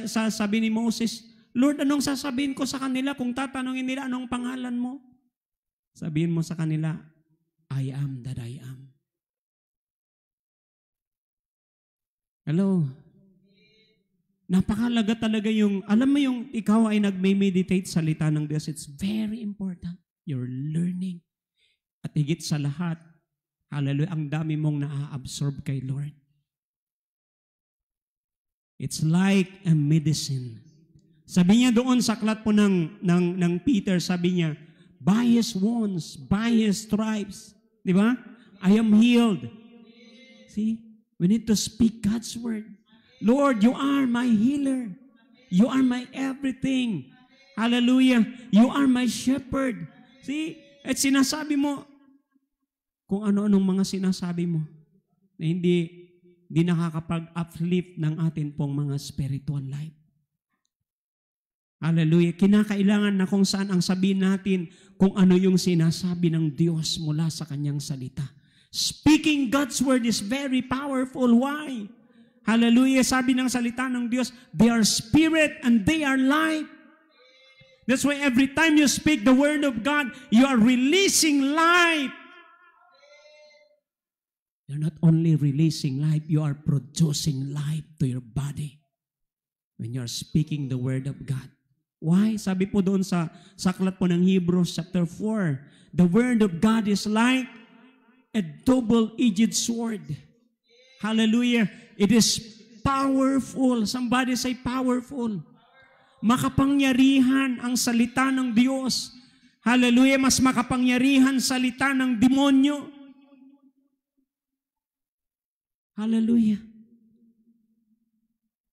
sabi ni Moses, Lord, anong sasabihin ko sa kanila kung tatanungin nila anong pangalan mo? Sabihin mo sa kanila, I am that I am. Hello? Napakalaga talaga yung, alam mo yung ikaw ay nagme-meditate sa salita ng Diyos, it's very important. You're learning. At higit sa lahat, hallelujah, ang dami mong na-absorb kay Lord. It's like a medicine. Sabi niya doon sa aklat po ng Peter, sabi niya, by His wounds, by His stripes, di ba? I am healed. See? We need to speak God's word. Lord, you are my healer. You are my everything. Hallelujah. You are my shepherd. See? At sinasabi mo, kung ano-anong mga sinasabi mo, na hindi nakakapag-uplift ng atin pong mga spiritual life. Hallelujah. Kinakailangan na kung saan ang sabihin natin kung ano yung sinasabi ng Diyos mula sa Kanyang salita. Speaking God's word is very powerful. Why? Hallelujah. Sabi ng salita ng Diyos, they are spirit and they are life. That's why every time you speak the word of God, you are releasing life. You're not only releasing life, you are producing life to your body when you're speaking the word of God. Why? Sabi po doon sa aklat po ng Hebrews chapter 4, the word of God is like a double-edged sword. Hallelujah. It is powerful. Somebody say powerful. Makapangyarihan ang salita ng Diyos. Hallelujah, mas makapangyarihan salita ng demonyo. Hallelujah.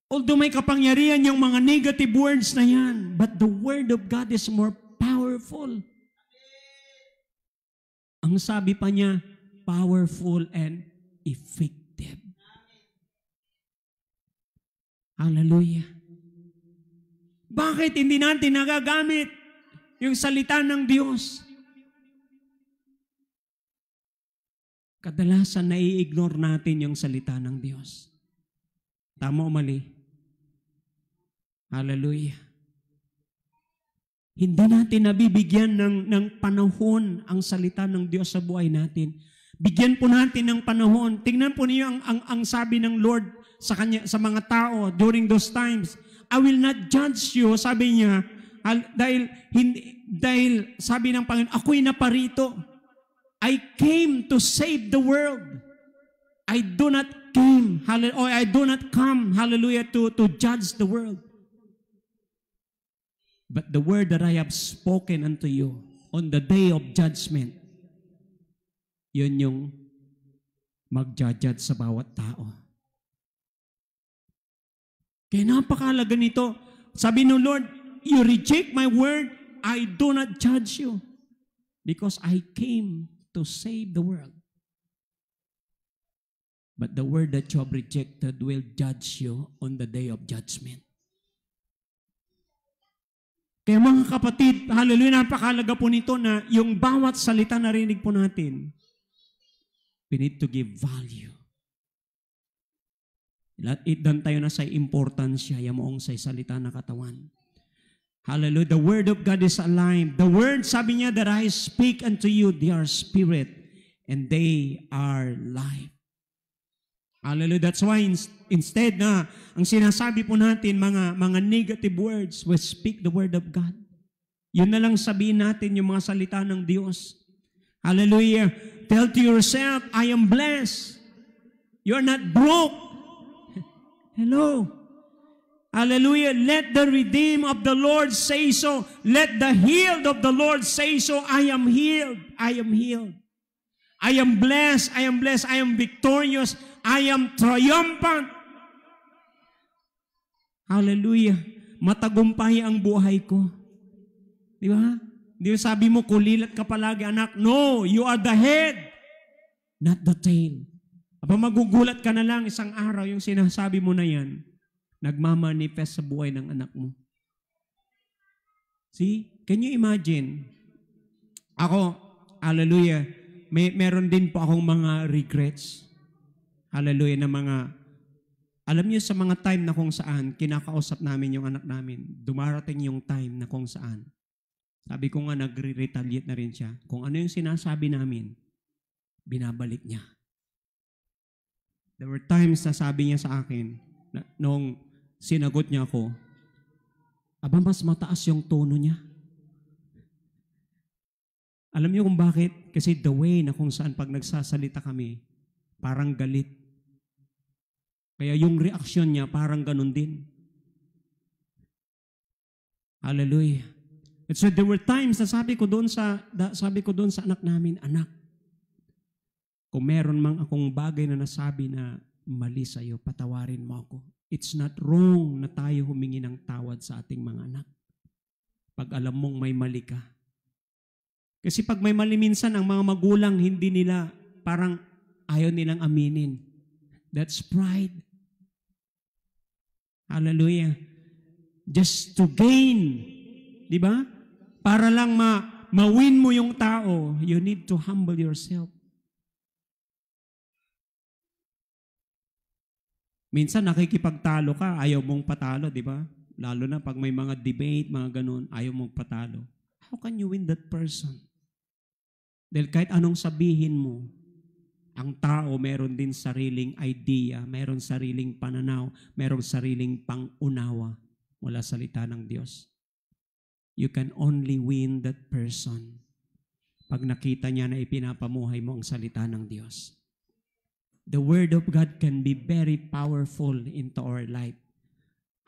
Although may kapangyarihan yung mga negative words na yan, but the Word of God is more powerful. Ang sabi pa niya, powerful and effective. Hallelujah. Bakit hindi natin nagagamit yung salita ng Diyos? Kadalasan nai-ignore natin yung salita ng Diyos. Tama o mali? Hallelujah. Hindi natin nabibigyan ng panahon ang salita ng Diyos sa buhay natin. Bigyan po natin ng panahon. Tingnan po niyo ang sabi ng Lord sa mga tao during those times. I will not judge you, sabi niya, dahil sabi ng Panginoon, ako'y naparito. I came to save the world. I do not come, hallelujah, to judge the world. But the word that I have spoken unto you on the day of judgment, yun yung mag-judge sa bawat tao. Kaya napakahalaga nito. Sabi ng Lord, you reject my word, I do not judge you. Because I came to save the world. But the word that you have rejected will judge you on the day of judgment. Kaya mga kapatid, hallelujah, napakahalaga po nito na yung bawat salita na rinig po natin, we need to give value. Idan tayo na sa importansya, yamoong sa salita na katawan. Hallelujah. The word of God is alive. The word, sabi niya, that I speak unto you, they are spirit and they are life. Hallelujah. That's why instead na ang sinasabi po natin mga negative words, we speak the word of God. Yun na lang sabihin natin yung mga salita ng Diyos. Hallelujah. Tell to yourself, I am blessed. You're not broke. Hello. Hallelujah. Let the redeemed of the Lord say so. Let the healed of the Lord say so. I am healed. I am healed. I am blessed. I am blessed. I am victorious. I am triumphant. Hallelujah. Matagumpay ang buhay ko. Di ba? Di ba sabi mo, kulilat ka palagi, anak? No, you are the head, not the tail. Aba magugulat ka na lang isang araw yung sinasabi mo na yan, nagmamanifest sa buhay ng anak mo. See? Can you imagine? Ako, hallelujah, meron din po akong mga regrets. Hallelujah, na mga, alam niyo sa mga time na kung saan, kinakausap namin yung anak namin, dumarating yung time na kung saan. Sabi ko nga, nagre-retaliate na rin siya. Kung ano yung sinasabi namin, binabalik niya. There were times na sabi niya sa akin, nung sinagot niya ako, aba mas mataas yung tono niya. Alam niyo kung bakit? Kasi the way na kung saan pag nagsasalita kami, parang galit. Kaya yung reaksyon niya parang ganun din. Hallelujah. And so there were times na sabi ko doon sa anak namin, anak, kung meron mang akong bagay na nasabi na mali sa'yo, patawarin mo ako. It's not wrong na tayo humingi ng tawad sa ating mga anak. Pag alam mong may mali ka. Kasi pag may mali minsan, ang mga magulang, hindi nila, parang ayaw nilang aminin. That's pride. Hallelujah. Just to gain. Di ba? Para lang ma-win mo yung tao, you need to humble yourself. Minsan nakikipagtalo ka, ayaw mong patalo, di ba? Lalo na pag may mga debate, mga ganun, ayaw mong patalo. How can you win that person? Dahil kahit anong sabihin mo, ang tao meron din sariling idea, meron sariling pananaw, meron sariling pangunawa mula sa salita ng Diyos. You can only win that person pag nakita niya na ipinapamuhay mo ang salita ng Diyos. The Word of God can be very powerful into our life.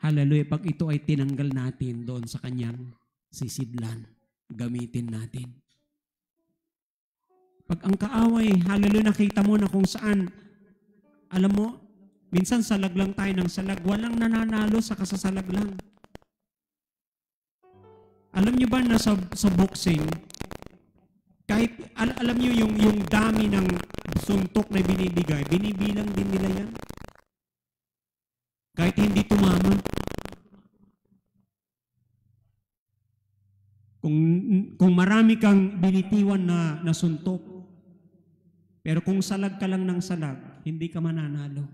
Hallelujah. Pag ito ay tinanggal natin doon sa kanyang sisidlan. gamitin natin. Pag ang kaaway, hallelujah, nakita mo na kung saan, alam mo, minsan salag lang tayo ng salag, walang nananalo sa kasasalag lang. Alam niyo ba na sa boxing, kahit alam niyo yung dami ng suntok na binibigay, binibilang din nila yan. Kahit hindi tumama. Kung marami kang binitiwan na suntok, pero kung salag ka lang ng salag, hindi ka mananalo.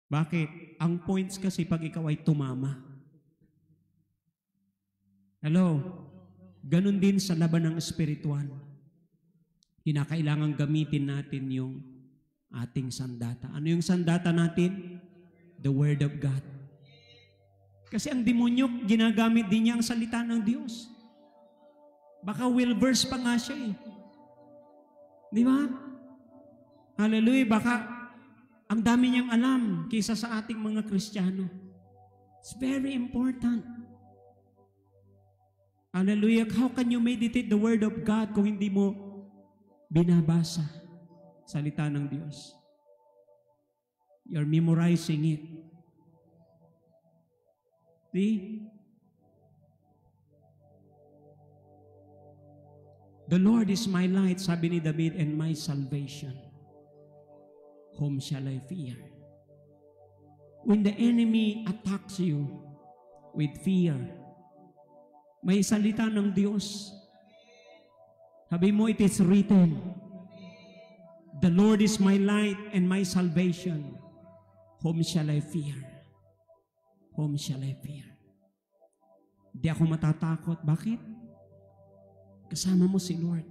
Bakit? Ang points kasi pag ikaw ay tumama. Hello? Ganon din sa laban ng espiritual. Kinakailangan gamitin natin yung ating sandata. Ano yung sandata natin? The Word of God. Kasi ang demonyo, ginagamit din niya ang salita ng Diyos. Baka will verse pa nga siya eh. Di ba? Hallelujah. Baka ang dami niyang alam kaysa sa ating mga Kristiyano. It's very important. Hallelujah. How can you meditate the Word of God kung hindi mo binabasa salita ng Diyos? You're memorizing it. See? The Lord is my light, sabi ni David, and my salvation. Whom shall I fear? When the enemy attacks you with fear, may salita ng Diyos. Sabi mo, it is written, the Lord is my light and my salvation. Whom shall I fear? Whom shall I fear? Di ako matatakot. Bakit? Kasama mo si Lord.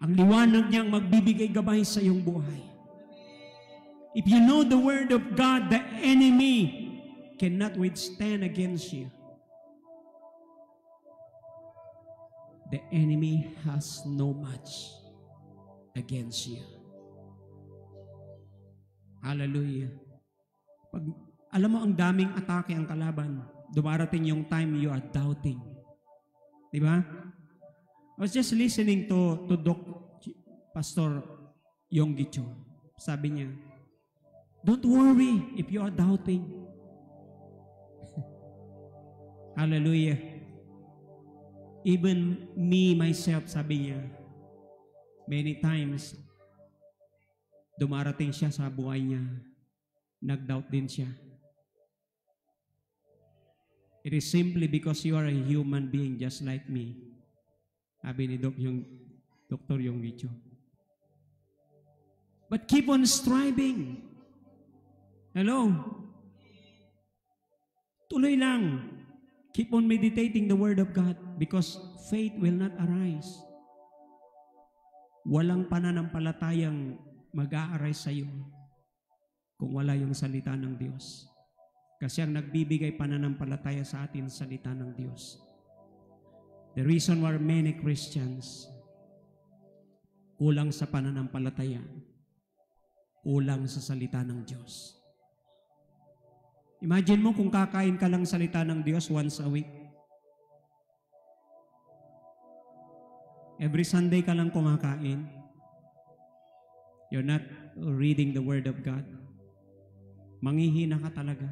Ang liwanag niyang magbibigay gabay sa iyong buhay. If you know the Word of God, the enemy cannot withstand against you. The enemy has no match against you. Hallelujah. Pag alam mo, ang daming atake ang kalaban, dumarating yung time you are doubting. Diba? I was just listening to Pastor Yonggi Cho. Sabi niya, don't worry if you are doubting. Hallelujah. Even me, myself, sabi niya, many times, dumarating siya sa buhay niya, nag-doubt din siya. It is simply because you are a human being just like me. Sabi ni Dr. Yonggi Cho. But keep on striving. Hello? Tuloy lang. Keep on meditating the Word of God because faith will not arise. Walang pananampalatayang mag-a-arise sa iyo kung wala yung salita ng Diyos. Kasi ang nagbibigay pananampalataya sa atin, salita ng Diyos. The reason why many Christians kulang sa pananampalataya, kulang sa salita ng Diyos. Imagine mo kung kakain ka lang salita ng Diyos once a week. Every Sunday ka lang kumakain. You're not reading the Word of God. Manghihina ka talaga.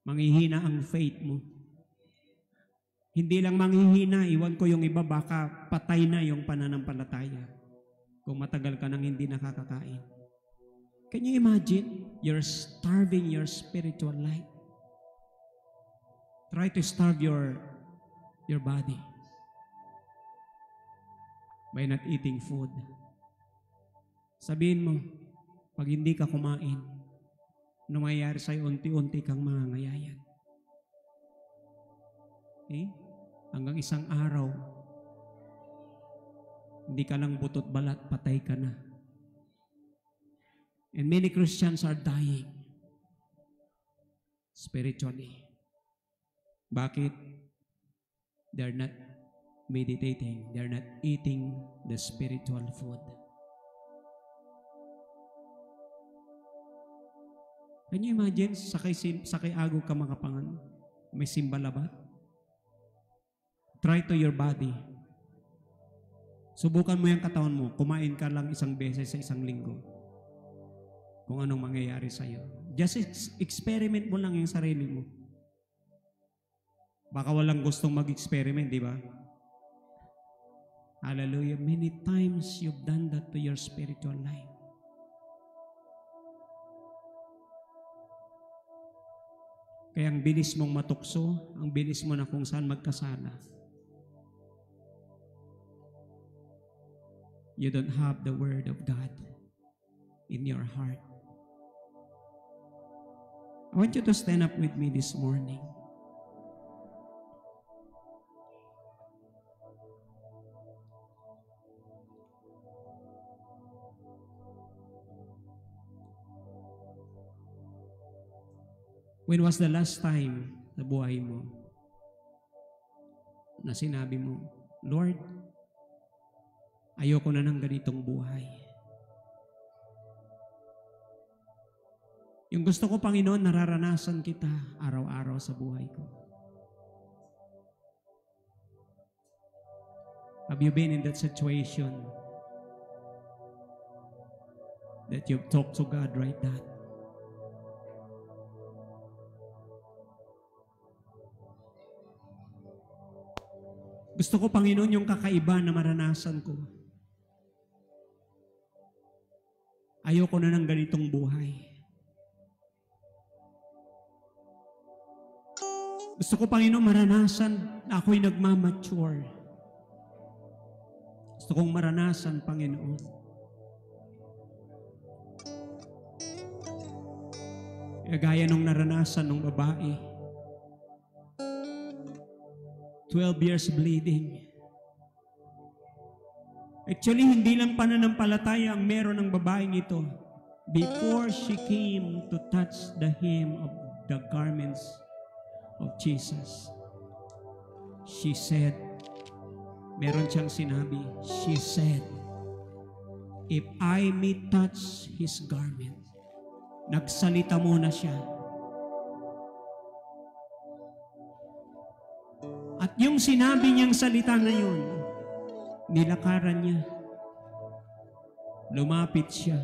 Manghihina ang faith mo. Hindi lang manghihina, iwan ko yung iba, baka patay na yung pananampalataya kung matagal ka nang hindi nakakakain. Can you imagine? You're starving your spiritual life. Try to starve your body by not eating food. Sabihin mo, pag hindi ka kumain, ano mangyayari sa'yo? Unti-unti kang mangangayayan. Okay? Hanggang isang araw, hindi ka lang butot balat, patay ka na. And many Christians are dying spiritually. Bakit? They're not meditating. They're not eating the spiritual food. Can you imagine, sakay agog ka makapangan, may simbalabat? Try to your body. Subukan mo yung katawan mo. Kumain ka lang isang beses sa isang linggo. Kung anong mangyayari sa'yo. Just experiment mo lang yung sarili mo. Baka walang gustong mag-experiment, di ba? Hallelujah. Many times you've done that to your spiritual life. Kaya ang bilis mong matukso, ang bilis mo na kung saan magkasala. You don't have the Word of God in your heart. I want you to stand up with me this morning. When was the last time sa buhay mo na sinabi mo, Lord, ayoko na ng ganitong buhay. Yung gusto ko, Panginoon, nararanasan kita araw-araw sa buhay ko. Have you been in that situation that you've talked to God right now? Gusto ko, Panginoon, yung kakaiba na maranasan ko. Ayoko na ng ganitong buhay. Gusto ko, Panginoon, maranasan na ako'y nagmamature. Gusto kong maranasan, Panginoon. Gaya nung naranasan ng babae. 12 years bleeding. Actually, hindi lang pananampalataya ang meron ng babaeng ito. Before she came to touch the hem of the garments of Jesus, she said, meron siyang sinabi, she said, if I may touch His garment, nagsalita muna siya. At yung sinabi niyang salita na yun, nilakaran niya. Lumapit siya.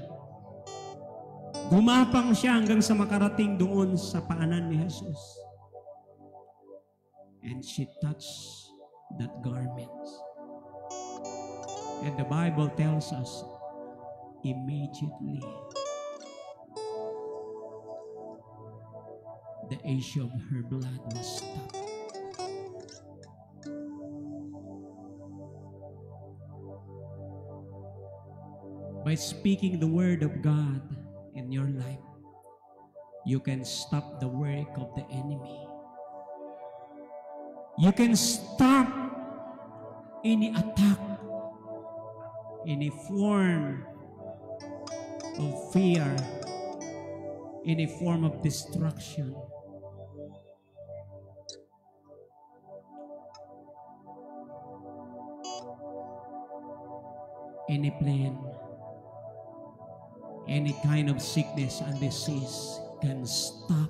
Gumapang siya hanggang sa makarating doon sa paanan ni Jesus. And she touched that garment. And the Bible tells us, immediately, the issue of her blood was stopped. By speaking the Word of God in your life, you can stop the work of the enemy. You can stop any attack, any form of fear, any form of destruction. Any plan, any kind of sickness and disease can stop.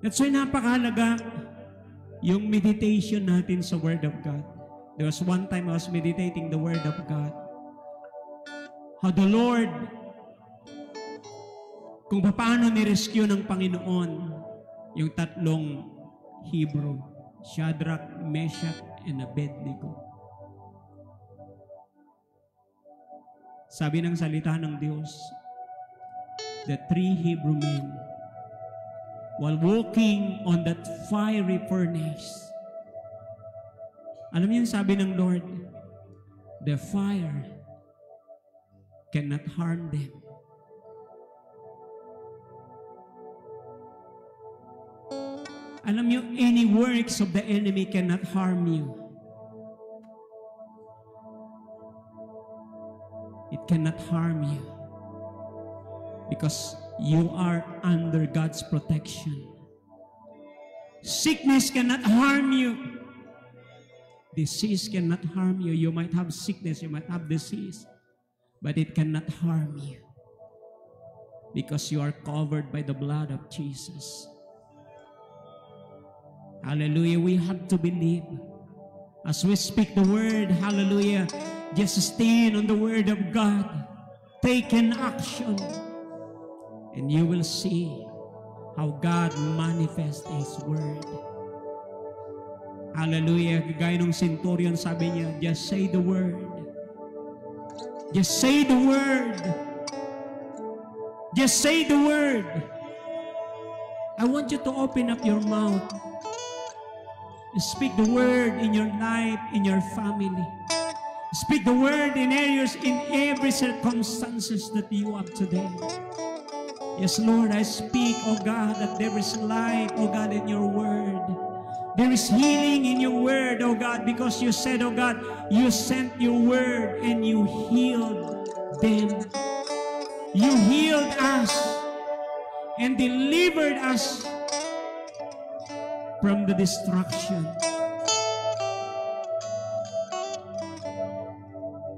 That's why napakahalaga yung meditation natin sa Word of God. There was one time I was meditating the Word of God. How the Lord, kung paano ni-rescue ng Panginoon yung tatlong Hebrew, Shadrach, Meshach, and Abednego. Sabi ng salita ng Diyos, the three Hebrew men, while walking on that fiery furnace, alam niyo yung sabi ng Lord, the fire cannot harm them. Alam niyo, any works of the enemy cannot harm you. It cannot harm you because you are under God's protection. Sickness cannot harm you. Disease cannot harm you. You might have sickness, you might have disease, but it cannot harm you because you are covered by the blood of Jesus. Hallelujah. We have to believe. As we speak the word, hallelujah, just stand on the word of God. Take an action. And you will see how God manifests His word. Hallelujah. Gaya nung centurion, sabi niya, just say the word. Just say the word. Just say the word. I want you to open up your mouth. Speak the word in your life, in your family. Speak the word in areas, in every circumstances that you have today. Yes, Lord, I speak, oh God, that there is life, oh God, in your word. There is healing in your word, oh God, because you said, oh God, you sent your word and you healed them. You healed us and delivered us from the destruction.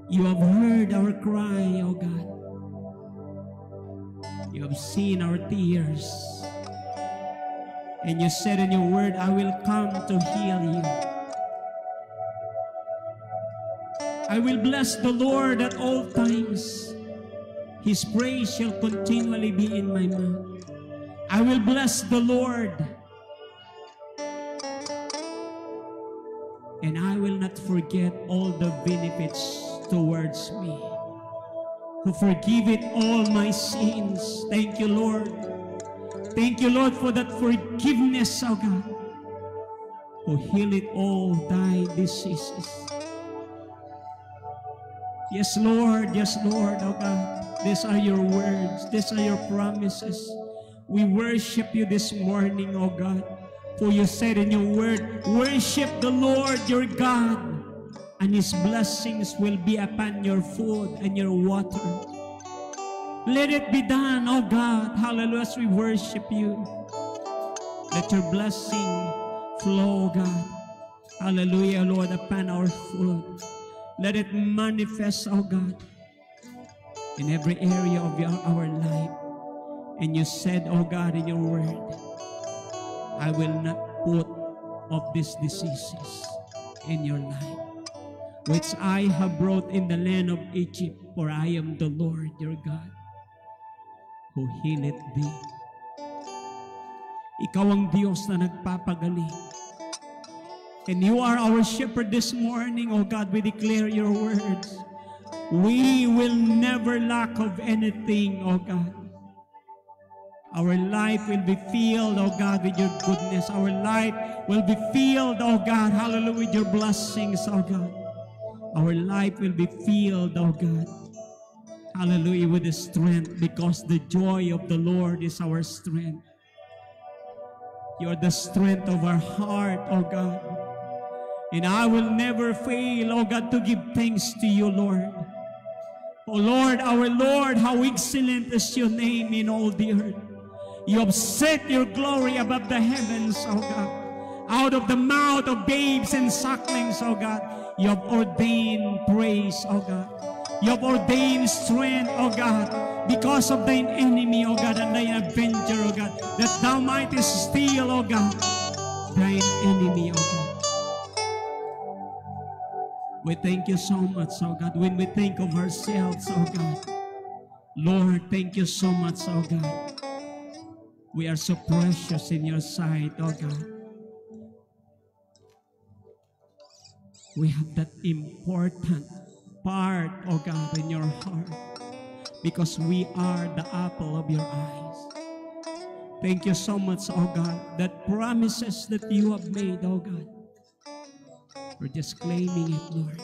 You have heard our cry, oh God. You have seen our tears. And you said in your word, I will come to heal you. I will bless the Lord at all times. His praise shall continually be in my mouth. I will bless the Lord. And I will not forget all the benefits towards me, who forgive it all my sins. Thank you, Lord. Thank you, Lord, for that forgiveness, oh God, who heal it all thy diseases. Yes, Lord, oh God. These are your words. These are your promises. We worship you this morning, oh God. For you said in your word, worship the Lord your God, and His blessings will be upon your food and your water. Let it be done, oh God. Hallelujah, as we worship you. Let your blessing flow, God. Hallelujah, Lord, upon our food. Let it manifest, oh God, in every area of our life. And you said, oh God, in your word, I will not put of these diseases in your life, which I have brought in the land of Egypt, for I am the Lord your God, who healeth thee. Ikaw ang Diyos na nagpapagaling. And you are our shepherd this morning, O God. We declare your words. We will never lack of anything, O God. Our life will be filled, oh God, with your goodness. Our life will be filled, oh God, hallelujah, with your blessings, oh God. Our life will be filled, oh God, hallelujah, with the strength, because the joy of the Lord is our strength. You are the strength of our heart, oh God. And I will never fail, oh God, to give thanks to you, Lord. Oh Lord, our Lord, how excellent is your name in all the earth. You have set your glory above the heavens, oh God. Out of the mouth of babes and sucklings, oh God, you have ordained praise, oh God. You have ordained strength, oh God, because of thine enemy, oh God, and thine avenger, oh God, that thou mightest steal, oh God, thine enemy, oh God. We thank you so much, oh God, when we think of ourselves, oh God. Lord, thank you so much, oh God. We are so precious in your sight, oh God. We have that important part, oh God, in your heart, because we are the apple of your eyes. Thank you so much, oh God, that promises that you have made, oh God. We're just claiming it, Lord.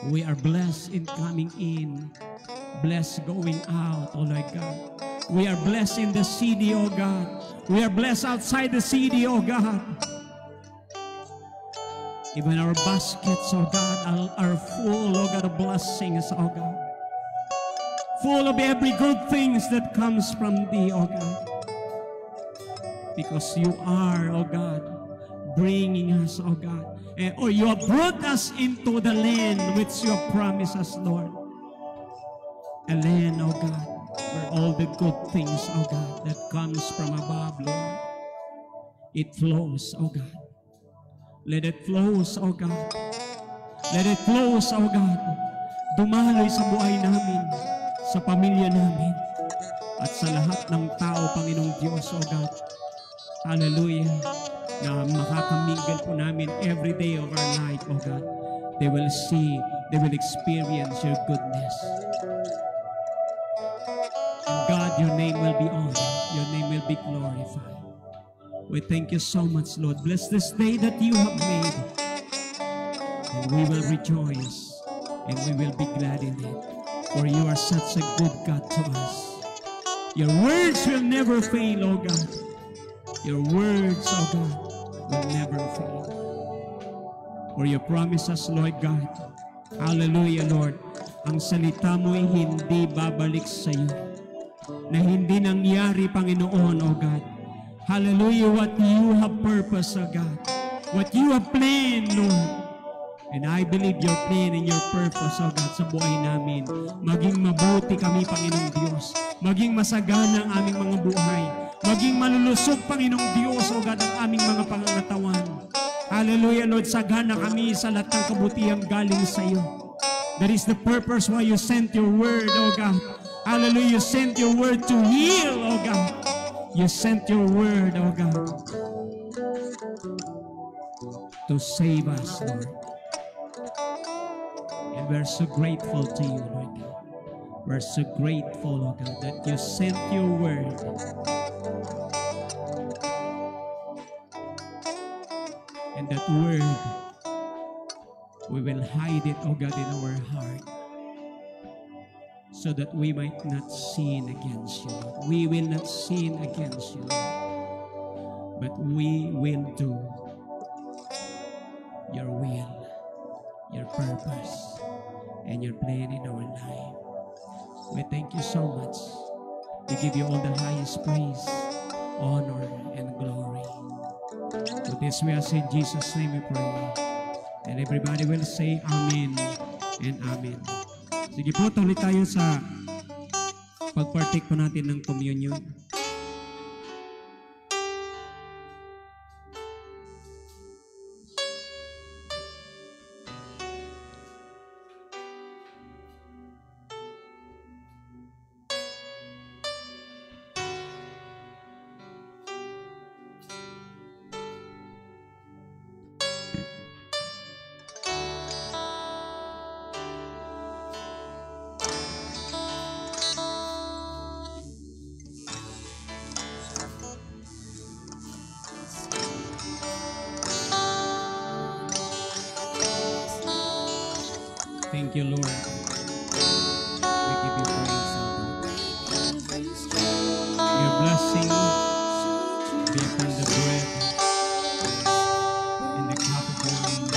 We are blessed in coming in, blessed going out, oh Lord God. We are blessed in the city, oh God. We are blessed outside the city, oh God. Even our baskets, oh God, are full, oh God, of blessings, oh God. Full of every good things that comes from thee, oh God. Because you are, oh God, bringing us, oh God. Or you have brought us into the land which you have promised us, Lord. A land, oh God, where all the good things, oh God, that comes from above, Lord, it flows, oh God. Let it flows, oh God. Let it flows, oh God. Dumaloy sa buhay namin, sa pamilya namin, at sa lahat ng tao, Panginoong Diyos, oh God. Hallelujah. Na makakaminggal po namin every day of our life, oh God. They will see, they will experience your goodness. And God, your name will be honored. Your name will be glorified. We thank you so much, Lord. Bless this day that you have made. And we will rejoice. And we will be glad in it. For you are such a good God to us. Your words will never fail, oh God. Your words, oh God, will never fail. For your promises, Lord God. Hallelujah, Lord. Ang salita mo'y hindi babalik sa iyo. Na hindi nangyari, Panginoon, oh God. Hallelujah, what you have purpose, oh God. What you have planned, Lord. And I believe your plan and your purpose, oh God, sa buhay namin. Maging mabuti kami, Panginoong Diyos. Maging masagana ang aming mga buhay. Maging malulusog, Panginoong Diyos, oh God, ang aming mga pangangatawan. Hallelujah, Lord, sagana kami sa lahat ng kabutihan galing sa iyo. That is the purpose why you sent your word, oh God. Hallelujah, you sent your word to heal, oh God. You sent your word, oh God, to save us, Lord. And we're so grateful to you, Lord God. We're so grateful, oh God, that you sent your word. And that word, we will hide it, oh God, in our heart, so that we might not sin against you, Lord. We will not sin against you, Lord. But we will do your will, your purpose, and your plan in our life. We thank you so much. We give you all the highest praise, honor, and glory. For this we ask in Jesus' name we pray. And everybody will say Amen and Amen. Sige po, tuloy tayo sa pagpartake po natin ng communion. Thank you, Lord. We give you praise, O God. Your blessing be upon the bread and the cup of wine.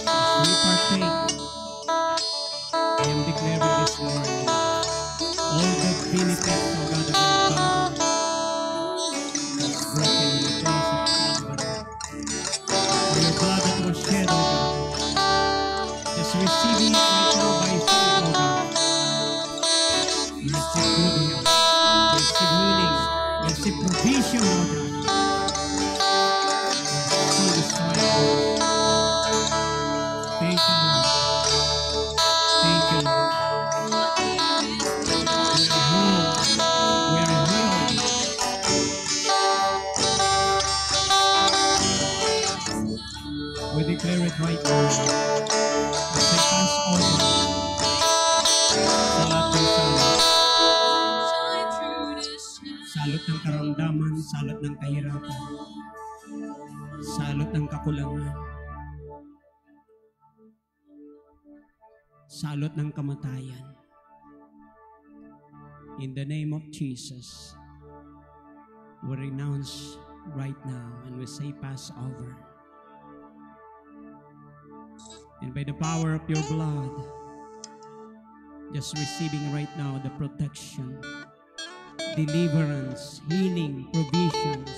As we partake, I am declaring this morning all the benefits, O God, of your body that's broken in the cross of Calvary. For your blood that was shed, O God, just receiving it right now by faith, O God. You receive good health, you receive healing, you receive provision, O God. So destroyed, Lord. Thank you, Lord. Thank you, Lord. We are whole. We are healed. We declare it right now. As I pass over sa lahat ng salot. Salot ng karamdaman, salot ng kahirapan, salot ng kakulangan, salot ng kamatayan. In the name of Jesus, we renounce right now and we say pass over. And by the power of your blood, just receiving right now the protection, deliverance, healing, provisions.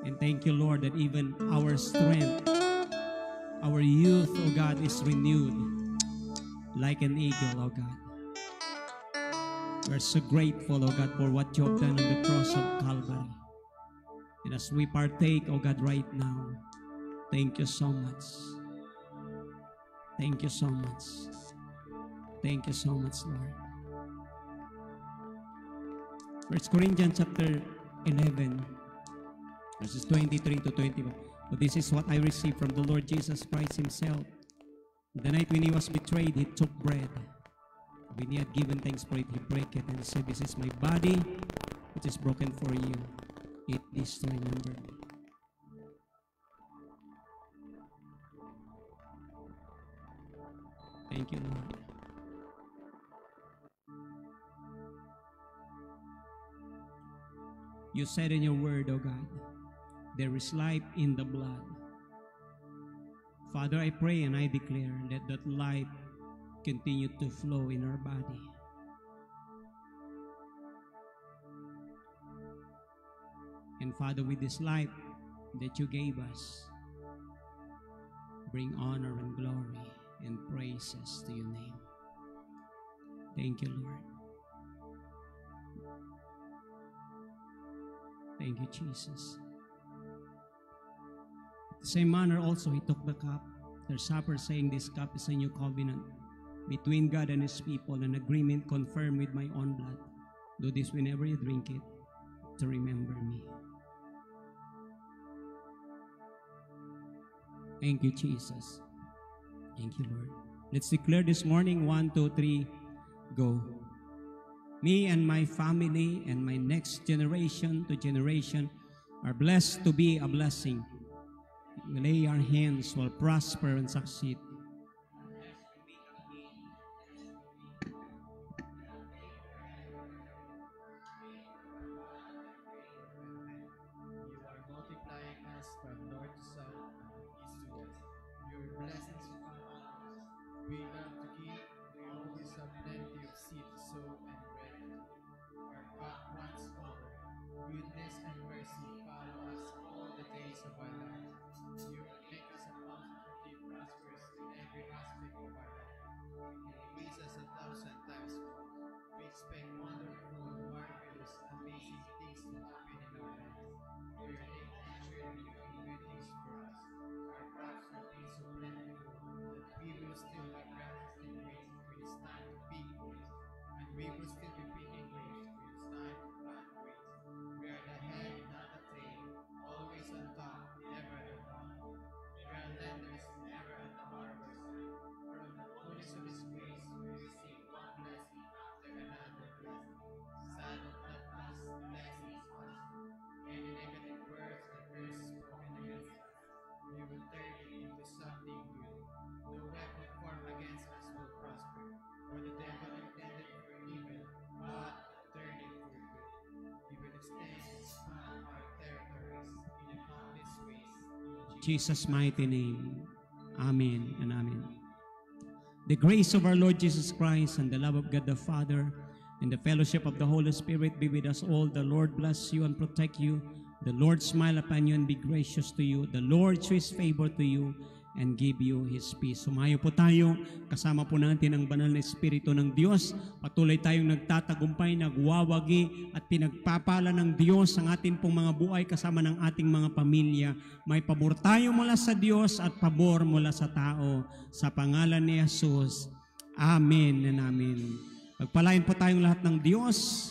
And thank you, Lord, that even our strength, our youth, oh God, is renewed like an eagle, oh God. We're so grateful, O God, for what you have done on the cross of Calvary. And as we partake, O God, right now, thank you so much. Thank you so much. Thank you so much, Lord. 1 Corinthians chapter 11, verses 23 to 21. But this is what I received from the Lord Jesus Christ himself. The night when he was betrayed, he took bread. When he had given thanks for it, he broke it and said, "This is my body, which is broken for you. Eat this to remember me." Thank you, Lord. You said in your word, O God, there is life in the blood. Father, I pray and I declare that that life continue to flow in our body. And Father, with this life that you gave us, bring honor and glory and praises to your name. Thank you, Lord. Thank you, Jesus. The same manner also, he took the cup, their supper, saying, "This cup is a new covenant between God and his people, an agreement confirmed with my own blood. Do this whenever you drink it to remember me." Thank you, Jesus. Thank you, Lord. Let's declare this morning, 1, 2, 3, go. Me and my family and my next generation to generation are blessed to be a blessing. We lay our hands will prosper and succeed. We love to give, we always have plenty of seed to sow and bread. Our cup runs over. Goodness and mercy follow us all the days of our lives. You will make us abundantly prosperous in every aspect of our life. Increase us 1,000 times more. We expect wonderful, marvelous, amazing things to happen in our lives. Your name surely doing good things for us. Our crops will be so plentiful that we will still have gardens and wheat when it's time to pick wheat, and we will still be picking grapes when it's time to plant grapes. We are the head, not the tail, always on top, never at the bottom. We are lenders, never at the borrower's side. From the fullness of his grace, we receive one blessing after another blessing. Saddle not us blessings also. Any negative words or curses spoken against us, we will turn it into something good. No weapon formed against us will prosper, for the devil intended for evil, but turned it for good. He will extend and expand our territories in a countless ways. In Jesus' mighty name. Amen and amen. The grace of our Lord Jesus Christ and the love of God the Father and the fellowship of the Holy Spirit be with us all. The Lord bless you and protect you. The Lord smile upon you and be gracious to you. The Lord show His favor to you and give you His peace. Sumayo po tayo, kasama po natin ang banal na Espiritu ng Diyos. Patuloy tayong nagtatagumpay, nagwawagi at pinagpapala ng Diyos ang ating pong mga buhay kasama ng ating mga pamilya. May pabor tayo mula sa Diyos at pabor mula sa tao. Sa pangalan ni Jesus. Amen and amen. Pagpalain po tayong lahat ng Diyos.